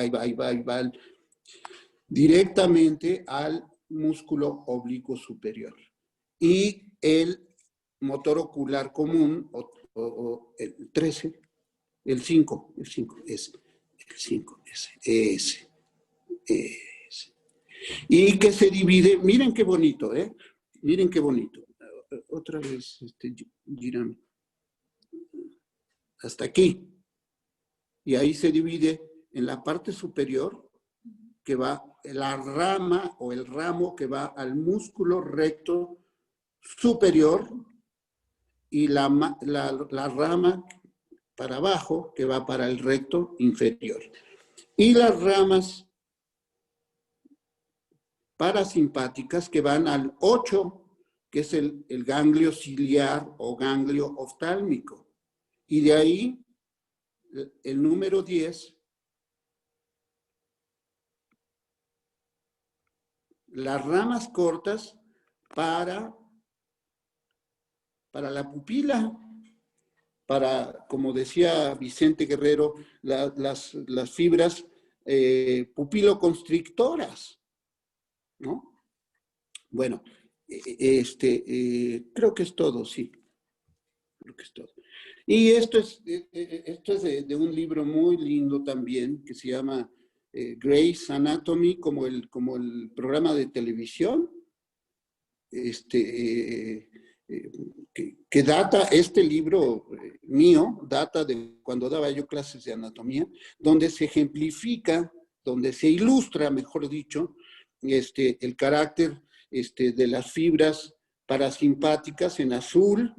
Directamente al músculo oblicuo superior. Y el motor ocular común, o el 13, el 5, ese. Y que se divide, miren qué bonito, miren qué bonito. Otra vez, girame. Hasta aquí. Y ahí se divide en la parte superior, que va la rama o el ramo que va al músculo recto superior, y la rama para abajo que va para el recto inferior. Y las ramas parasimpáticas que van al 8, que es el ganglio ciliar o ganglio oftálmico. Y de ahí, el número 10, las ramas cortas para la pupila, como decía Vicente Guerrero, las fibras pupiloconstrictoras, ¿no? Bueno, creo que es todo, sí. Creo que es todo. Y esto es de un libro muy lindo también, que se llama Grey's Anatomy, como el programa de televisión, que data, este libro mío, data de cuando daba yo clases de anatomía, donde se ejemplifica, donde se ilustra, mejor dicho, el carácter de las fibras parasimpáticas en azul,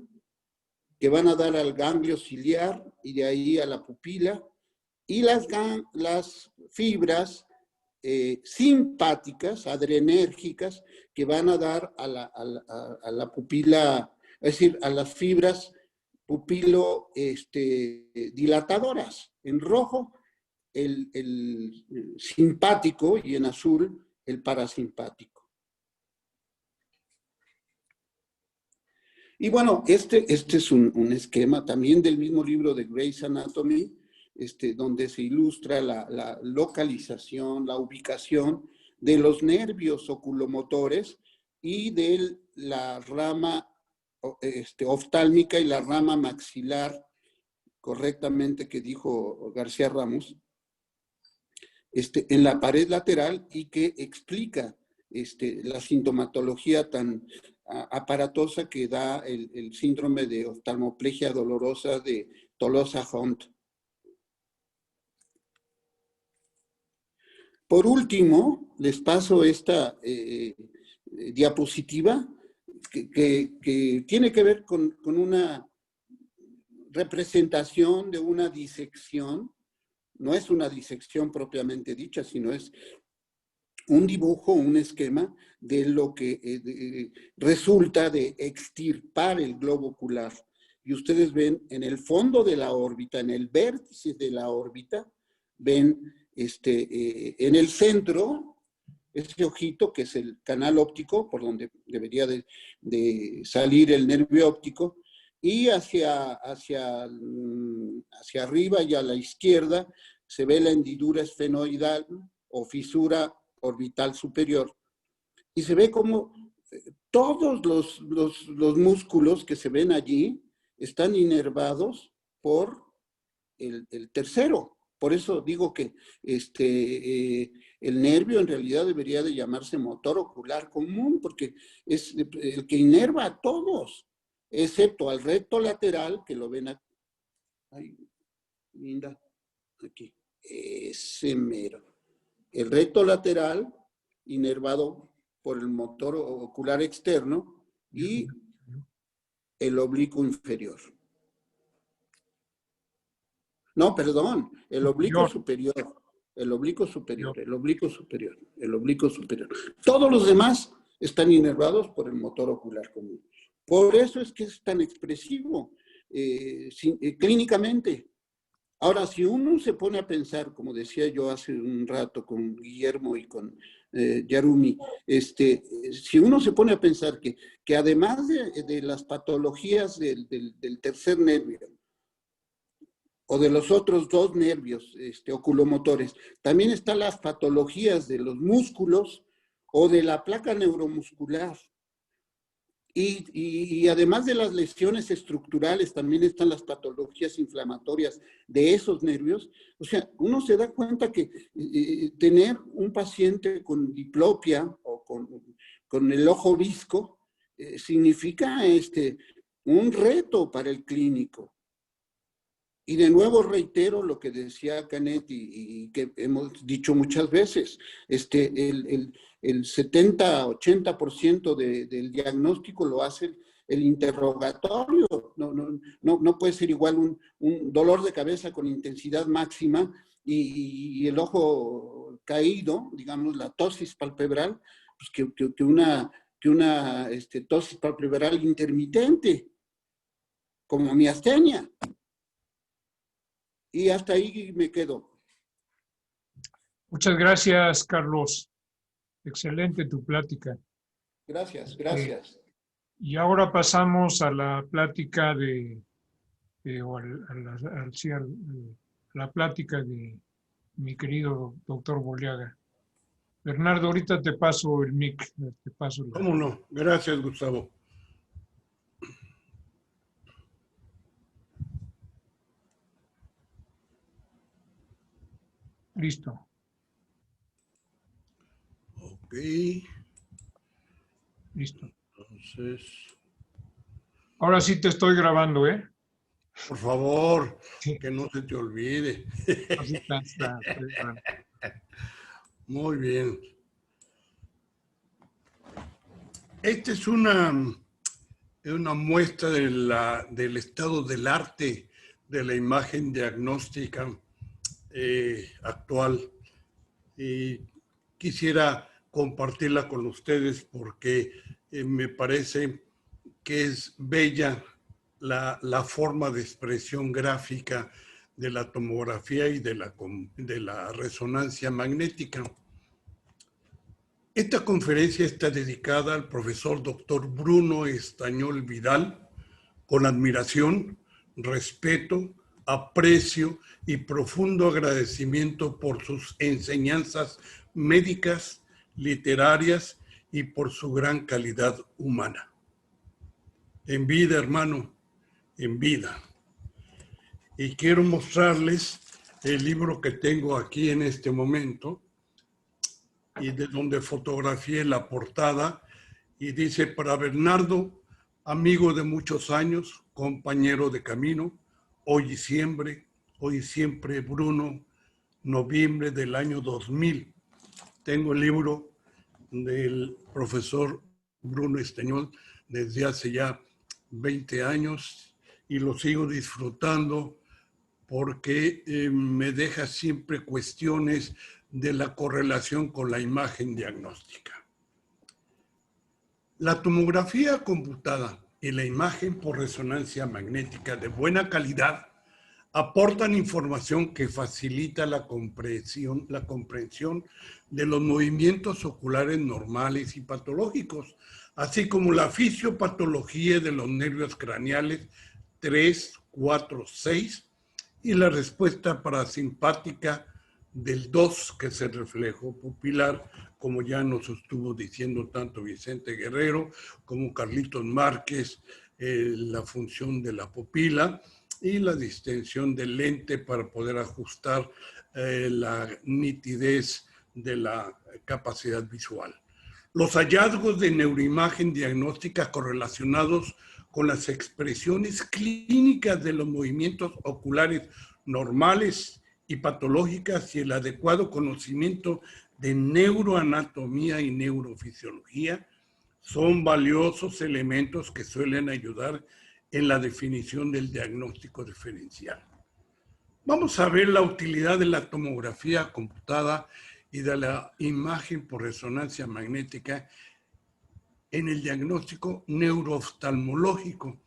que van a dar al ganglio ciliar y de ahí a la pupila, y las fibras simpáticas, adrenérgicas, que van a dar a la pupila, es decir, a las fibras pupilo dilatadoras. En rojo, el simpático, y en azul, el parasimpático. Y bueno, este es un esquema también del mismo libro de Grey's Anatomy, donde se ilustra la localización, la ubicación de los nervios oculomotores y de la rama oftálmica y la rama maxilar, correctamente que dijo García Ramos, en la pared lateral, y que explica la sintomatología tan aparatosa que da el síndrome de oftalmoplegia dolorosa de Tolosa-Hunt. Por último, les paso esta diapositiva que tiene que ver con una representación de una disección. No es una disección propiamente dicha, sino es un dibujo, un esquema de lo que resulta de extirpar el globo ocular. Y ustedes ven en el fondo de la órbita, en el vértice de la órbita, ven en el centro ese ojito que es el canal óptico, por donde debería de salir el nervio óptico, y hacia arriba y a la izquierda se ve la hendidura esfenoidal o fisura orbital superior, y se ve como todos los músculos que se ven allí están inervados por el tercero. Por eso digo que el nervio en realidad debería de llamarse motor ocular común, porque es el que inerva a todos, excepto al recto lateral, que lo ven aquí. Ay, linda, aquí. Ese mero. El recto lateral, inervado por el motor ocular externo, y el oblicuo inferior. No, perdón, el oblicuo superior. El oblicuo superior, el oblicuo superior, el oblicuo superior. Todos los demás están inervados por el motor ocular común. Por eso es que es tan expresivo clínicamente. Ahora, si uno se pone a pensar, como decía yo hace un rato con Guillermo y con Yarumi, si uno se pone a pensar que además de las patologías del tercer nervio, o de los otros dos nervios oculomotores, también están las patologías de los músculos o de la placa neuromuscular. Y además de las lesiones estructurales, también están las patologías inflamatorias de esos nervios. O sea, uno se da cuenta que tener un paciente con diplopia o con el ojo visco significa un reto para el clínico. Y de nuevo reitero lo que decía Canet y que hemos dicho muchas veces, el 70-80% del diagnóstico lo hace el interrogatorio. No puede ser igual un dolor de cabeza con intensidad máxima y el ojo caído, digamos la tosis palpebral, pues que una tosis palpebral intermitente, como miastenia. Y hasta ahí me quedo. Muchas gracias, Carlos. Excelente tu plática. Gracias, gracias. Y ahora pasamos a la plática la plática de mi querido doctor Boliaga. Bernardo, ahorita te paso el mic. ¿Cómo no? Gracias, Gustavo. Listo. Ok. Listo. Entonces, Ahora sí te estoy grabando, ¿eh? por favor, que no se te olvide. Así está. Muy bien. Esta es una muestra del estado del arte de la imagen diagnóstica actual. Y quisiera compartirla con ustedes porque me parece que es bella la forma de expresión gráfica de la tomografía y de la resonancia magnética. Esta conferencia está dedicada al profesor Dr. Bruno Estañol Vidal, con admiración, respeto, aprecio y profundo agradecimiento por sus enseñanzas médicas, literarias y por su gran calidad humana. En vida, hermano, en vida. Y quiero mostrarles el libro que tengo aquí en este momento y de donde fotografié la portada y dice: para Bernardo, amigo de muchos años, compañero de camino, hoy y siempre Bruno, noviembre del año 2000. Tengo el libro del profesor Bruno Estañol desde hace ya 20 años y lo sigo disfrutando porque me deja siempre cuestiones de la correlación con la imagen diagnóstica. La tomografía computada y la imagen por resonancia magnética de buena calidad aportan información que facilita la comprensión de los movimientos oculares normales y patológicos, así como la fisiopatología de los nervios craneales 3, 4, 6 y la respuesta parasimpática del 2, que es el reflejo pupilar, como ya nos estuvo diciendo tanto Vicente Guerrero como Carlitos Márquez, la función de la pupila y la distensión del lente para poder ajustar la nitidez de la capacidad visual. Los hallazgos de neuroimagen diagnóstica correlacionados con las expresiones clínicas de los movimientos oculares normales y patológicas y el adecuado conocimiento de neuroanatomía y neurofisiología son valiosos elementos que suelen ayudar en la definición del diagnóstico diferencial. Vamos a ver la utilidad de la tomografía computada y de la imagen por resonancia magnética en el diagnóstico neurooftalmológico.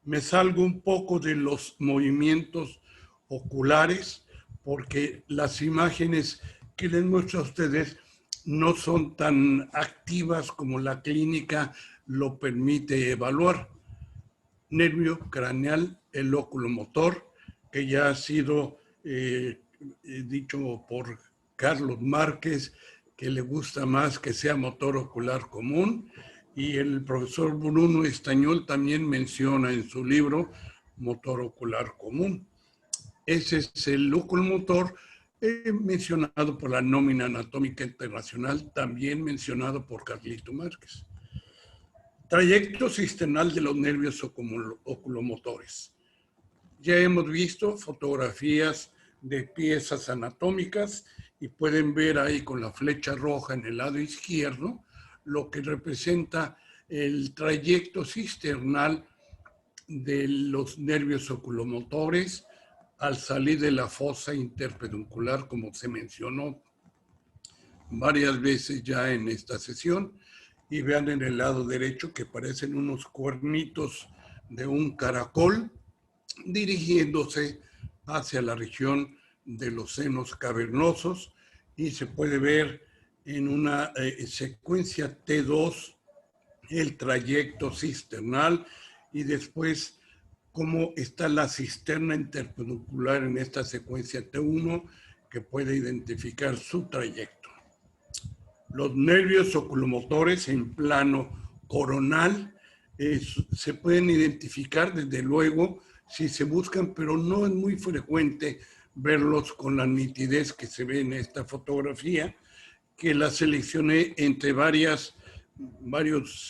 Me salgo un poco de los movimientos oculares porque las imágenes que les muestro a ustedes no son tan activas como la clínica lo permite evaluar. Nervio craneal, el oculomotor, que ya ha sido dicho por Carlos Márquez, que le gusta más que sea motor ocular común, y el profesor Bruno Estañol también menciona en su libro motor ocular común. Ese es el oculomotor mencionado por la Nómina Anatómica Internacional, también mencionado por Carlito Márquez. Trayecto cisternal de los nervios oculomotores. Ya hemos visto fotografías de piezas anatómicas y pueden ver ahí con la flecha roja en el lado izquierdo lo que representa el trayecto cisternal de los nervios oculomotores al salir de la fosa interpeduncular, como se mencionó varias veces ya en esta sesión. Y vean en el lado derecho que parecen unos cuernitos de un caracol dirigiéndose hacia la región de los senos cavernosos y se puede ver en una secuencia T2 el trayecto cisternal y después cómo está la cisterna interpeduncular en esta secuencia T1 que puede identificar su trayecto. Los nervios oculomotores en plano coronal se pueden identificar desde luego si se buscan, pero no es muy frecuente verlos con la nitidez que se ve en esta fotografía, que la seleccioné entre varios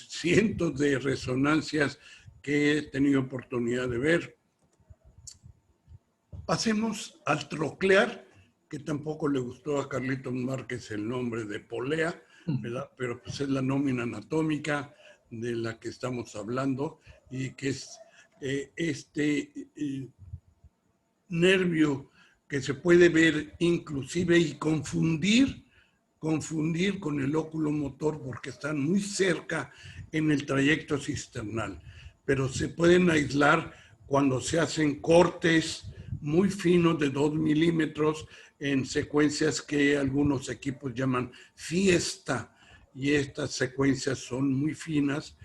cientos de resonancias que he tenido oportunidad de ver. Pasemos al troclear, que tampoco le gustó a Carlitos Márquez el nombre de polea, ¿verdad? Pero pues es la nómina anatómica de la que estamos hablando y que es nervio que se puede ver inclusive y confundir con el oculomotor porque están muy cerca en el trayecto cisternal, pero se pueden aislar cuando se hacen cortes muy finos de 2 milímetros en secuencias que algunos equipos llaman fiesta, y estas secuencias son muy finas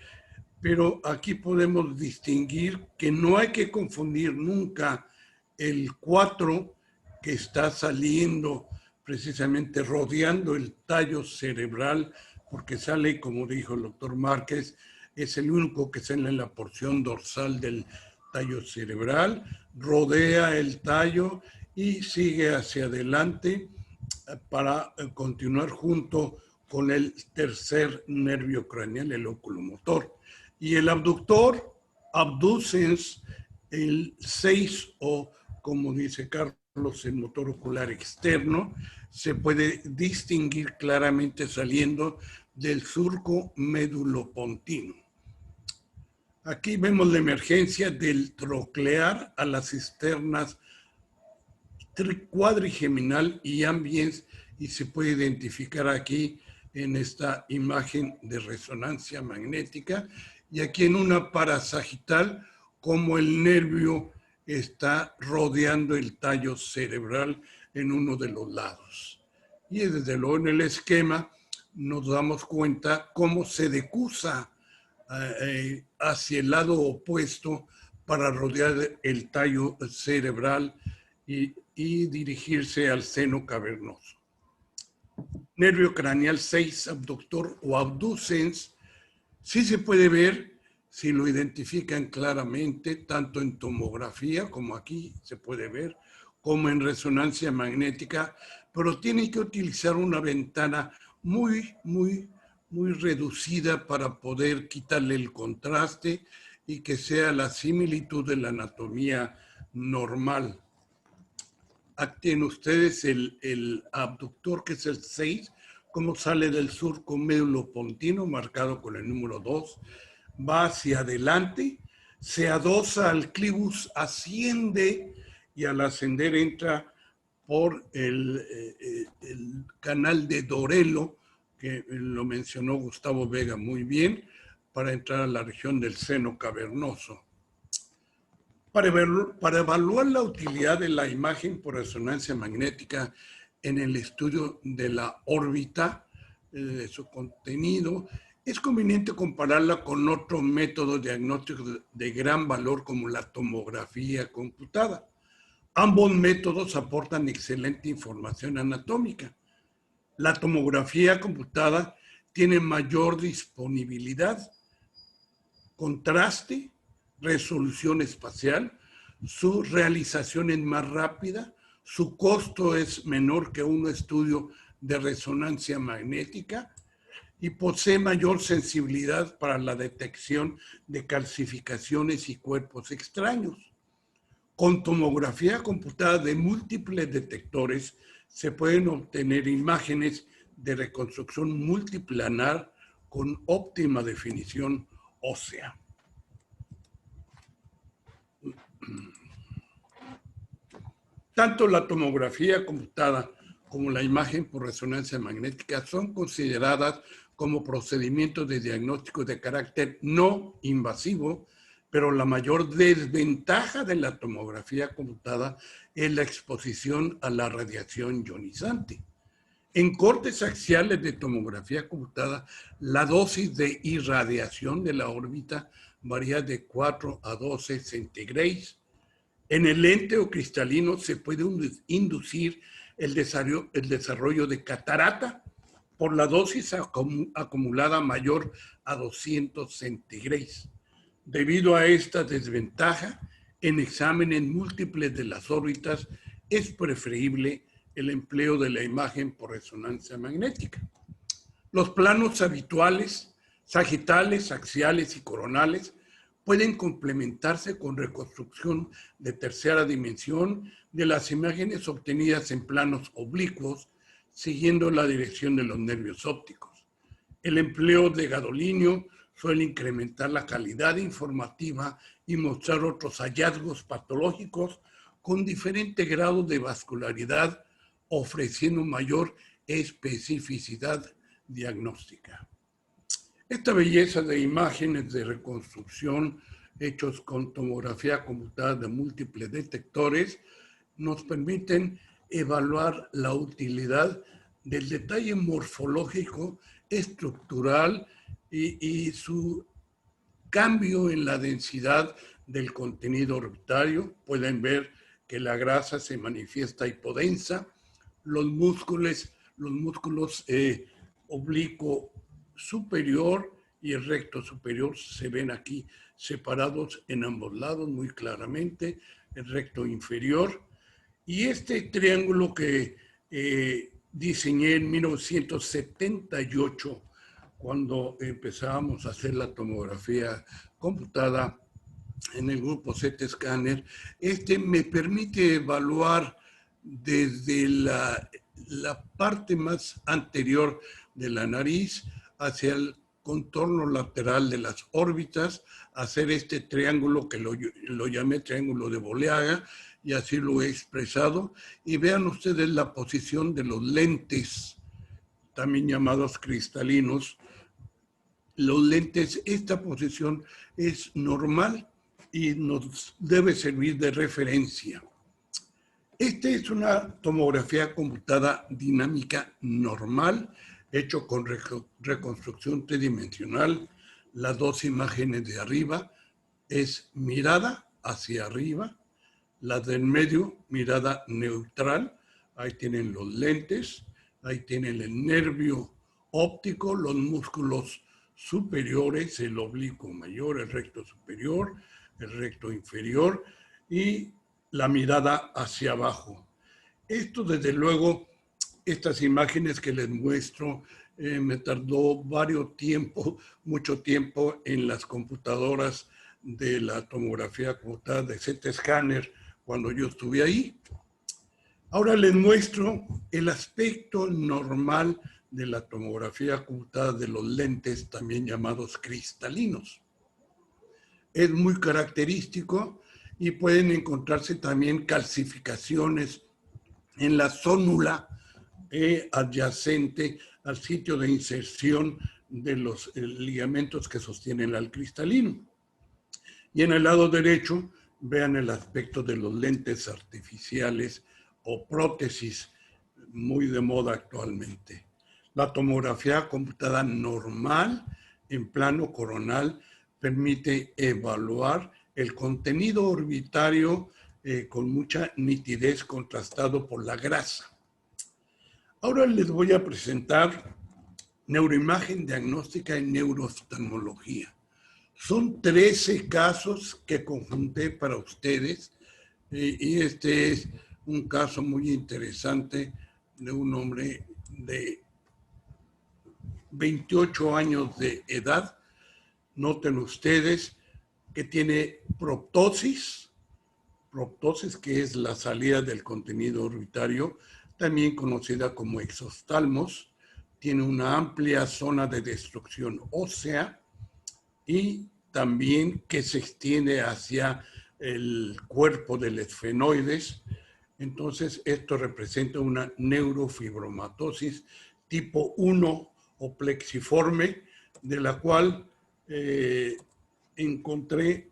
pero aquí podemos distinguir que no hay que confundir nunca el 4 que está saliendo precisamente rodeando el tallo cerebral, porque sale, como dijo el doctor Márquez, es el único que sale en la porción dorsal del tallo cerebral, rodea el tallo y sigue hacia adelante para continuar junto con el tercer nervio craneal, el oculomotor. Y el abductor, abducens, el 6 o como dice Carlos, el motor ocular externo, se puede distinguir claramente saliendo del surco medulopontino. Aquí vemos la emergencia del troclear a las cisternas cuadrigeminal y ambiens, y se puede identificar aquí en esta imagen de resonancia magnética y aquí en una parasagital como el nervio está rodeando el tallo cerebral en uno de los lados. Y desde luego en el esquema nos damos cuenta cómo se decusa hacia el lado opuesto para rodear el tallo cerebral y dirigirse al seno cavernoso. Nervio craneal 6, abductor o abducens, sí se puede ver si lo identifican claramente, tanto en tomografía, como aquí se puede ver, como en resonancia magnética, pero tienen que utilizar una ventana muy reducida para poder quitarle el contraste y que sea la similitud de la anatomía normal. Aquí tienen ustedes el abductor, que es el 6, como sale del surco medulopontino, marcado con el número 2, va hacia adelante, se adosa al clivus, asciende y al ascender entra por el canal de Dorelo, que lo mencionó Gustavo Vega muy bien, para entrar a la región del seno cavernoso. Para evaluar la utilidad de la imagen por resonancia magnética en el estudio de la órbita, de su contenido, es conveniente compararla con otro método diagnóstico de gran valor como la tomografía computada. Ambos métodos aportan excelente información anatómica. La tomografía computada tiene mayor disponibilidad, contraste, resolución espacial, su realización es más rápida, su costo es menor que un estudio de resonancia magnética y posee mayor sensibilidad para la detección de calcificaciones y cuerpos extraños. Con tomografía computada de múltiples detectores se pueden obtener imágenes de reconstrucción multiplanar con óptima definición ósea. Tanto la tomografía computada como la imagen por resonancia magnética son consideradas como procedimientos de diagnóstico de carácter no invasivo, pero la mayor desventaja de la tomografía computada es la exposición a la radiación ionizante. En cortes axiales de tomografía computada, la dosis de irradiación de la órbita varía de 4 a 12 centigrados. En el lente o cristalino se puede inducir el desarrollo de catarata por la dosis acumulada mayor a 200 centigrados. Debido a esta desventaja, en exámenes múltiples de las órbitas es preferible el empleo de la imagen por resonancia magnética. Los planos habituales, sagitales, axiales y coronales, pueden complementarse con reconstrucción de tercera dimensión de las imágenes obtenidas en planos oblicuos, siguiendo la dirección de los nervios ópticos. El empleo de gadolinio suele incrementar la calidad informativa y mostrar otros hallazgos patológicos con diferente grado de vascularidad, ofreciendo mayor especificidad diagnóstica. Esta belleza de imágenes de reconstrucción hechos con tomografía computada de múltiples detectores nos permiten evaluar la utilidad del detalle morfológico, estructural y su cambio en la densidad del contenido orbitario. Pueden ver que la grasa se manifiesta hipodensa, los músculos oblicuo superior y el recto superior se ven aquí separados en ambos lados muy claramente, el recto inferior. Y este triángulo que diseñé en 1978, cuando empezábamos a hacer la tomografía computada en el grupo CT Scanner, me permite evaluar desde la parte más anterior de la nariz hacia el contorno lateral de las órbitas, hacer este triángulo que lo llamé triángulo de Boleaga, y así lo he expresado. Y vean ustedes la posición de los lentes, también llamados cristalinos. Los lentes, esta posición es normal y nos debe servir de referencia. Esta es una tomografía computada dinámica normal, hecho con reconstrucción tridimensional. Las dos imágenes de arriba es mirada hacia arriba, la del medio mirada neutral. Ahí tienen los lentes, ahí tienen el nervio óptico, los músculos superiores, el oblicuo mayor, el recto superior, el recto inferior y la mirada hacia abajo. Esto, desde luego, estas imágenes que les muestro, me tardó mucho tiempo en las computadoras de la tomografía computada de CT Scanner cuando yo estuve ahí. Ahora les muestro el aspecto normal de la tomografía computada de los lentes, también llamados cristalinos. Es muy característico y pueden encontrarse también calcificaciones en la zónula adyacente al sitio de inserción de los ligamentos que sostienen al cristalino. Y en el lado derecho, vean el aspecto de los lentes artificiales o prótesis, muy de moda actualmente. La tomografía computada normal en plano coronal permite evaluar el contenido orbitario con mucha nitidez, contrastado por la grasa. Ahora les voy a presentar neuroimagen diagnóstica en neurooftalmología. Son 13 casos que conjunté para ustedes y este es un caso muy interesante de un hombre de 28 años de edad. Noten ustedes que tiene proptosis, que es la salida del contenido orbitario, también conocida como exoftalmos. Tiene una amplia zona de destrucción ósea y también que se extiende hacia el cuerpo del esfenoides. Entonces, esto representa una neurofibromatosis tipo 1 o plexiforme, de la cual encontré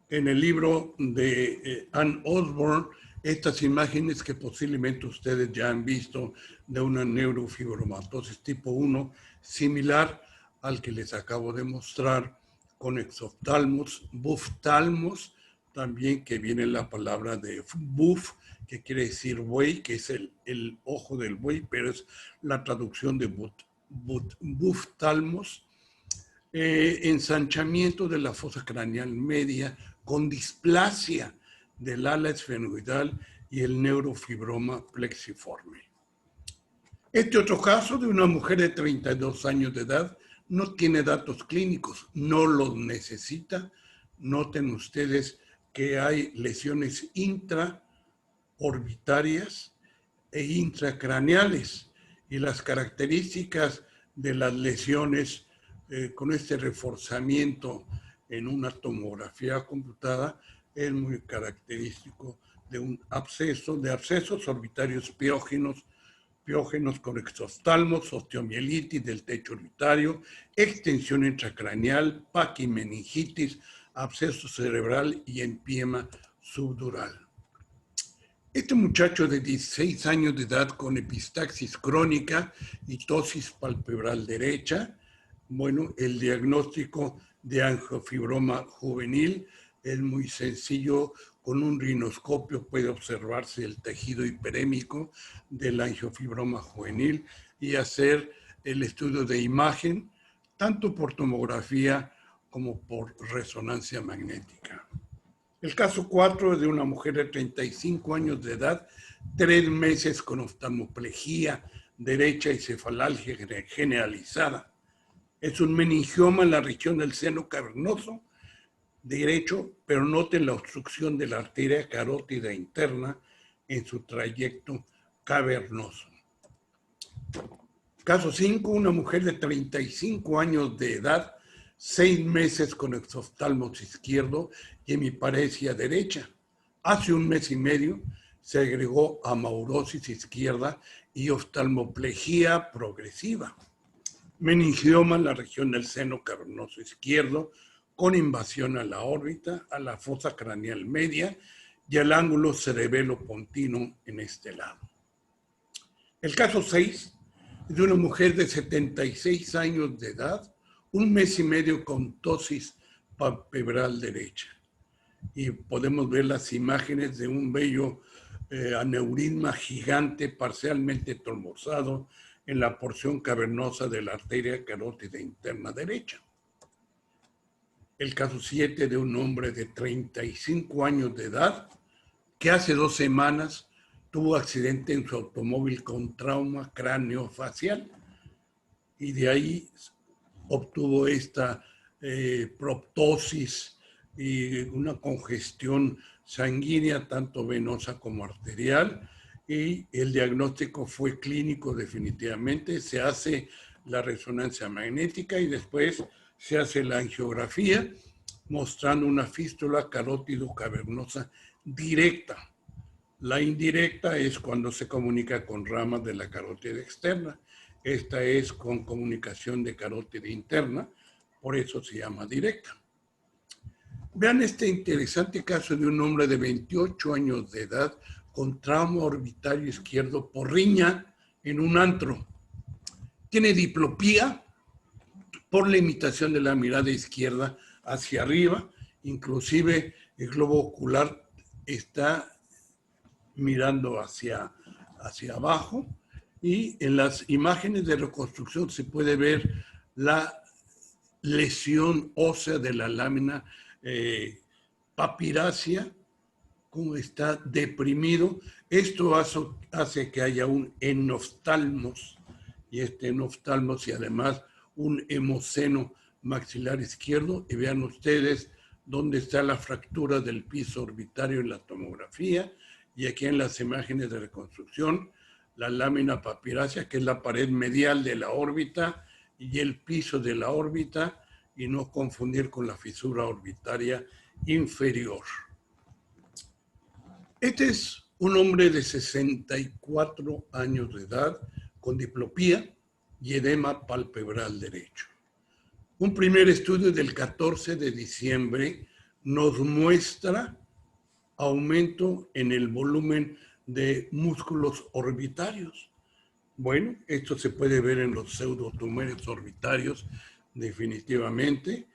en el libro de Ann Osborne estas imágenes que posiblemente ustedes ya han visto de una neurofibromatosis tipo 1, similar al que les acabo de mostrar con exoftalmos, buftalmos, también que viene la palabra de buf, que quiere decir buey, que es el ojo del buey, pero es la traducción de buftalmos. Ensanchamiento de la fosa craneal media con displasia del ala esfenoidal y el neurofibroma plexiforme. Este otro caso de una mujer de 32 años de edad no tiene datos clínicos, no los necesita. Noten ustedes que hay lesiones intraorbitarias e intracraneales y las características de las lesiones con este reforzamiento en una tomografía computada es muy característico de un absceso, de abscesos orbitarios piógenos con exoftalmos, osteomielitis del techo orbitario, extensión intracraneal, paquimeningitis, absceso cerebral y empiema subdural. Este muchacho de 16 años de edad con epistaxis crónica y tosis palpebral derecha, Bueno, el diagnóstico de angiofibroma juvenil es muy sencillo. Con un rinoscopio puede observarse el tejido hiperémico del angiofibroma juvenil y hacer el estudio de imagen, tanto por tomografía como por resonancia magnética. El caso 4 es de una mujer de 35 años de edad, 3 meses con oftalmoplejía derecha y cefalalgia generalizada. Es un meningioma en la región del seno cavernoso derecho, pero noten la obstrucción de la arteria carótida interna en su trayecto cavernoso. Caso 5, una mujer de 35 años de edad, 6 meses con exoftalmos izquierdo y hemiparesia derecha. Hace un mes y medio se agregó amaurosis izquierda y oftalmoplejía progresiva. Meningioma en la región del seno cavernoso izquierdo, con invasión a la órbita, a la fosa craneal media y al ángulo cerebelo-pontino en este lado. El caso 6 es de una mujer de 76 años de edad, un mes y medio con ptosis palpebral derecha. Y podemos ver las imágenes de un bello aneurisma gigante parcialmente trombosado en la porción cavernosa de la arteria carótida interna derecha. El caso 7 de un hombre de 35 años de edad que hace 2 semanas tuvo accidente en su automóvil con trauma craneofacial y de ahí obtuvo esta proptosis y una congestión sanguínea tanto venosa como arterial, y el diagnóstico fue clínico definitivamente. Se hace la resonancia magnética y después se hace la angiografía mostrando una fístula carótido-cavernosa directa. La indirecta es cuando se comunica con ramas de la carótida externa. Esta es con comunicación de carótida interna, por eso se llama directa. Vean este interesante caso de un hombre de 28 años de edad con trauma orbitario izquierdo por riña en un antro. Tiene diplopía por la imitación de la mirada izquierda hacia arriba, inclusive el globo ocular está mirando hacia abajo, y en las imágenes de reconstrucción se puede ver la lesión ósea de la lámina papirácea, como está deprimido. Esto hace que haya un enoftalmos, y este enoftalmos y además un hemoceno maxilar izquierdo, y vean ustedes dónde está la fractura del piso orbitario en la tomografía, y aquí en las imágenes de reconstrucción, la lámina papirácea, que es la pared medial de la órbita, y el piso de la órbita, y no confundir con la fisura orbitaria inferior. Este es un hombre de 64 años de edad con diplopía y edema palpebral derecho. Un primer estudio del 14 de diciembre nos muestra aumento en el volumen de músculos orbitarios. Bueno, esto se puede ver en los pseudotumores orbitarios definitivamente.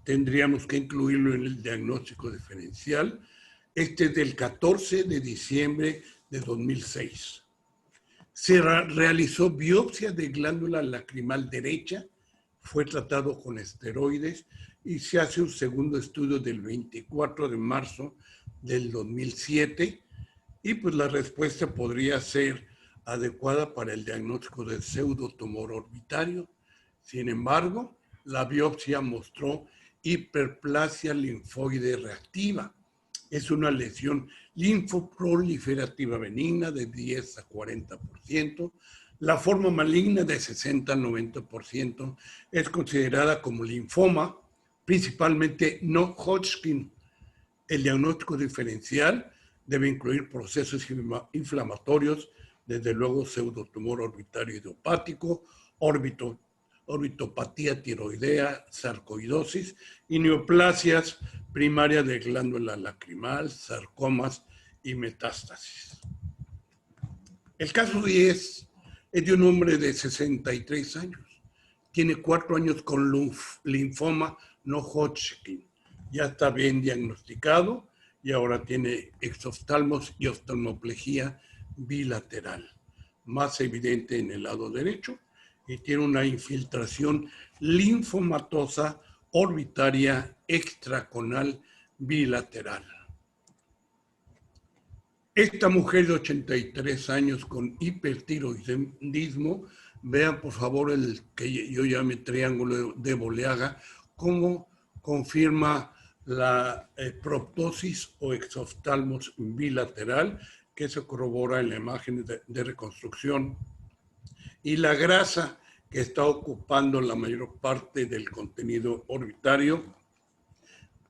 Tendríamos que incluirlo en el diagnóstico diferencial. Este es del 14 de diciembre de 2006. Se realizó biopsia de glándula lacrimal derecha, fue tratado con esteroides y se hace un segundo estudio del 24 de marzo del 2007, y pues la respuesta podría ser adecuada para el diagnóstico del pseudotumor orbitario. Sin embargo, la biopsia mostró hiperplasia linfoide reactiva. Es una lesión linfoproliferativa benigna de 10 a 40%. La forma maligna de 60 a 90% es considerada como linfoma, principalmente no Hodgkin. El diagnóstico diferencial debe incluir procesos inflamatorios, desde luego pseudotumor orbitario idiopático, orbitopatía tiroidea, sarcoidosis y neoplasias primarias de glándula lacrimal, sarcomas y metástasis. El caso 10 es de un hombre de 63 años tiene 4 años con linfoma no Hodgkin. Ya está bien diagnosticado y ahora tiene exoftalmos y oftalmoplejía bilateral, más evidente en el lado derecho, y tiene una infiltración linfomatosa orbitaria extraconal bilateral. Esta mujer de 83 años con hipertiroidismo, vean por favor el que yo llame triángulo de Boleaga, cómo confirma la proptosis o exoftalmos bilateral, que se corrobora en la imagen de reconstrucción, y la grasa que está ocupando la mayor parte del contenido orbitario,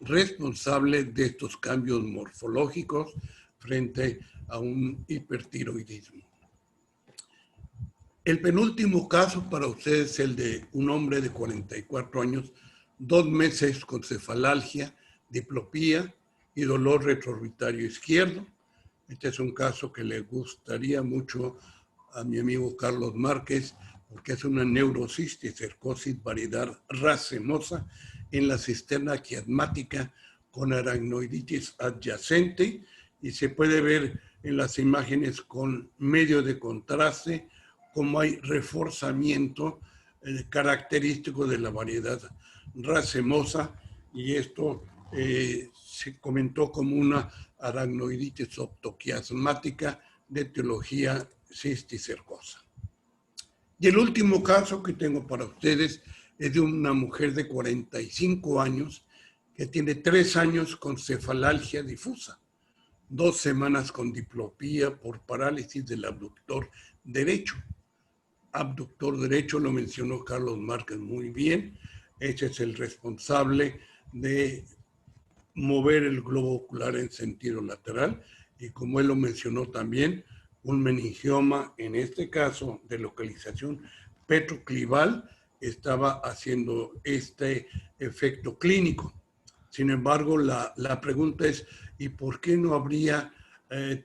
responsable de estos cambios morfológicos frente a un hipertiroidismo. El penúltimo caso para ustedes es el de un hombre de 44 años, 2 meses con cefalalgia, diplopía y dolor retroorbitario izquierdo. Este es un caso que le gustaría mucho a mi amigo Carlos Márquez, porque es una neurocisticercosis variedad racemosa en la cisterna quiasmática con aracnoiditis adyacente, y se puede ver en las imágenes con medio de contraste cómo hay reforzamiento característico de la variedad racemosa, y esto se comentó como una aracnoiditis optoquiasmática de etiología cisticercosa. Y el último caso que tengo para ustedes es de una mujer de 45 años que tiene 3 años con cefalalgia difusa, 2 semanas con diplopía por parálisis del abductor derecho. Abductor derecho lo mencionó Carlos Márquez muy bien. Ese es el responsable de mover el globo ocular en sentido lateral, y como él lo mencionó también, un meningioma, en este caso de localización petroclival, estaba haciendo este efecto clínico. Sin embargo, la pregunta es, ¿y por qué no habría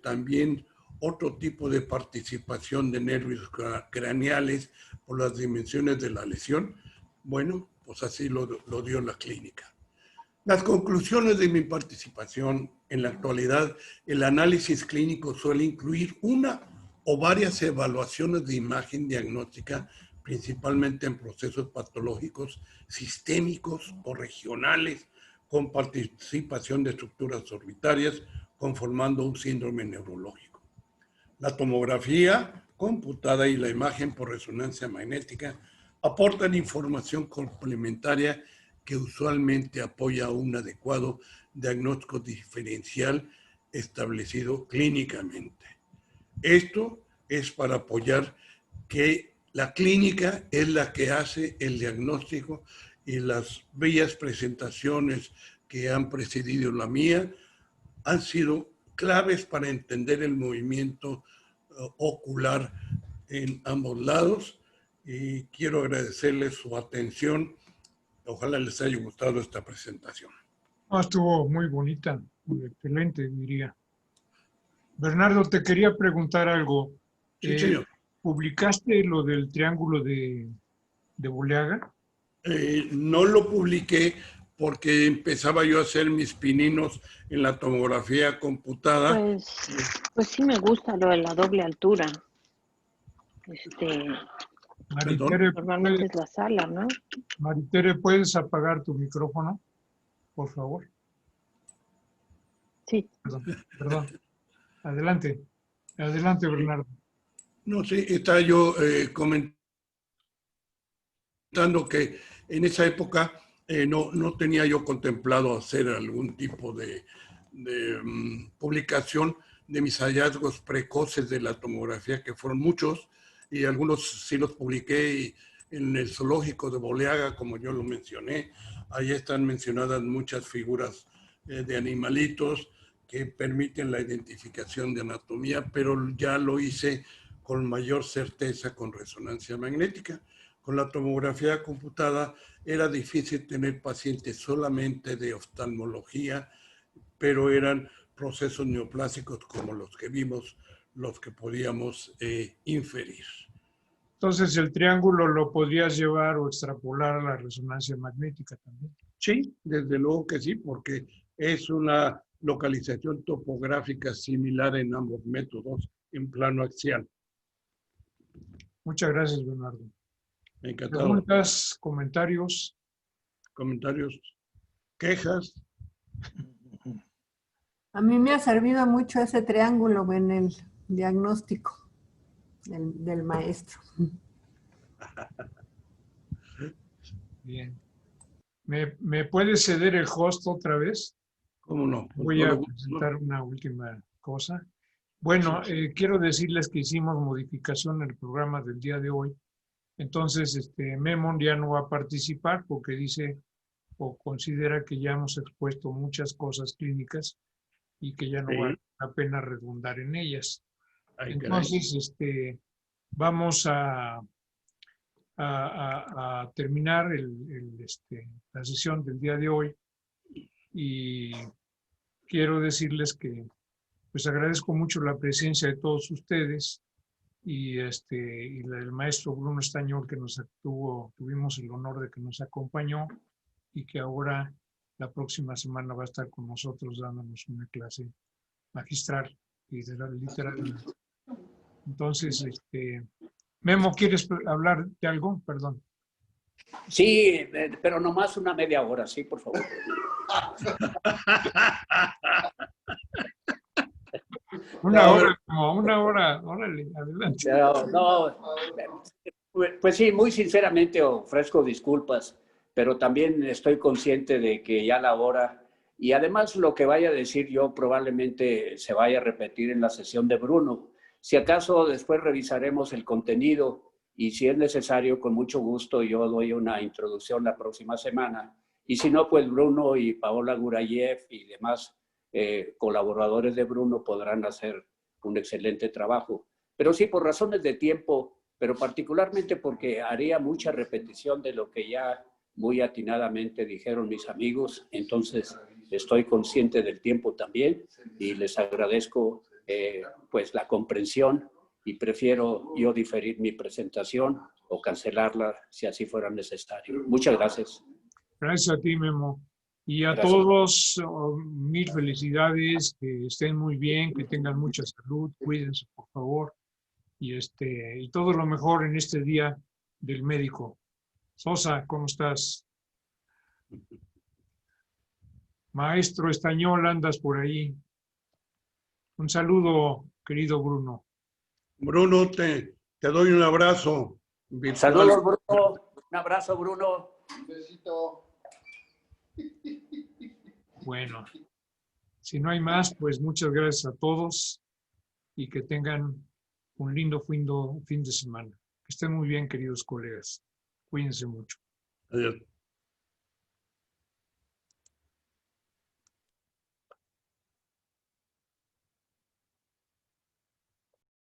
también otro tipo de participación de nervios craneales por las dimensiones de la lesión? Bueno, pues así lo dio la clínica. Las conclusiones de mi participación: en la actualidad, el análisis clínico suele incluir una o varias evaluaciones de imagen diagnóstica, principalmente en procesos patológicos sistémicos o regionales, con participación de estructuras orbitarias, conformando un síndrome neurológico. La tomografía computada y la imagen por resonancia magnética aportan información complementaria que usualmente apoya un adecuado diagnóstico diferencial establecido clínicamente. Esto es para apoyar que la clínica es la que hace el diagnóstico, y las bellas presentaciones que han precedido la mía han sido claves para entender el movimiento ocular en ambos lados, y quiero agradecerles su atención. Ojalá les haya gustado esta presentación. Estuvo muy bonita, excelente, diría. Bernardo, te quería preguntar algo. Sí, señor. ¿Publicaste lo del triángulo de Boleaga? No lo publiqué porque empezaba yo a hacer mis pininos en la tomografía computada. Pues sí me gusta lo de la doble altura. Maritere, Normalmente es la sala, ¿no? Maritere, ¿puedes apagar tu micrófono, por favor? Sí. Perdón. Adelante, Bernardo. No sé, estaba yo comentando que en esa época no tenía yo contemplado hacer algún tipo de publicación de mis hallazgos precoces de la tomografía, que fueron muchos, y algunos sí los publiqué en el zoológico de Boleaga, como yo lo mencioné. Ahí están mencionadas muchas figuras de animalitos que permiten la identificación de anatomía, pero ya lo hice con mayor certeza con resonancia magnética. Con la tomografía computada era difícil tener pacientes solamente de oftalmología, pero eran procesos neoplásicos como los que vimos, los que podíamos inferir. Entonces el triángulo lo podrías llevar o extrapolar a la resonancia magnética también. Sí, desde luego que sí, porque es una localización topográfica similar en ambos métodos en plano axial. Muchas gracias, Bernardo. Encantado. ¿Preguntas, comentarios? Comentarios, quejas. A mí me ha servido mucho ese triángulo en el diagnóstico del maestro. Bien. ¿Me puedes ceder el host otra vez? ¿Cómo no? Voy a presentar una última cosa. Bueno, quiero decirles que hicimos modificación en el programa del día de hoy. Entonces, Memon ya no va a participar porque dice o considera que ya hemos expuesto muchas cosas clínicas y que ya no Sí. vale la pena redundar en ellas. Ay, caray. Entonces, vamos a terminar la sesión del día de hoy y quiero decirles que pues agradezco mucho la presencia de todos ustedes y el maestro Bruno Estañol que tuvimos el honor de que nos acompañó y que ahora la próxima semana va a estar con nosotros dándonos una clase magistral y literal. Entonces, Memo, ¿quieres hablar de algo? Perdón. Sí, pero nomás una media hora, sí, por favor. Una hora, órale, adelante. Pero, no, pues sí, muy sinceramente ofrezco disculpas, pero también estoy consciente de que ya la hora, y además lo que vaya a decir yo probablemente se vaya a repetir en la sesión de Bruno. Si acaso después revisaremos el contenido y si es necesario, con mucho gusto yo doy una introducción la próxima semana. Y si no, pues Bruno y Paola Gurayev y demás colaboradores de Bruno podrán hacer un excelente trabajo. Pero sí, por razones de tiempo, pero particularmente porque haría mucha repetición de lo que ya muy atinadamente dijeron mis amigos, entonces estoy consciente del tiempo también y les agradezco pues la comprensión y prefiero yo diferir mi presentación o cancelarla si así fuera necesario. Muchas gracias. Gracias a ti, Memo. Y a Gracias. todos, mil felicidades, que estén muy bien, que tengan mucha salud, cuídense, por favor, y todo lo mejor en este día del médico. Sosa, ¿cómo estás? Maestro Estañol, andas por ahí. Un saludo, querido Bruno. Bruno, te doy un abrazo virtual. Saludos, Bruno. Un abrazo, Bruno. Un besito. Bueno, si no hay más, pues muchas gracias a todos y que tengan un lindo fin de semana. Que estén muy bien, queridos colegas. Cuídense mucho. Adiós.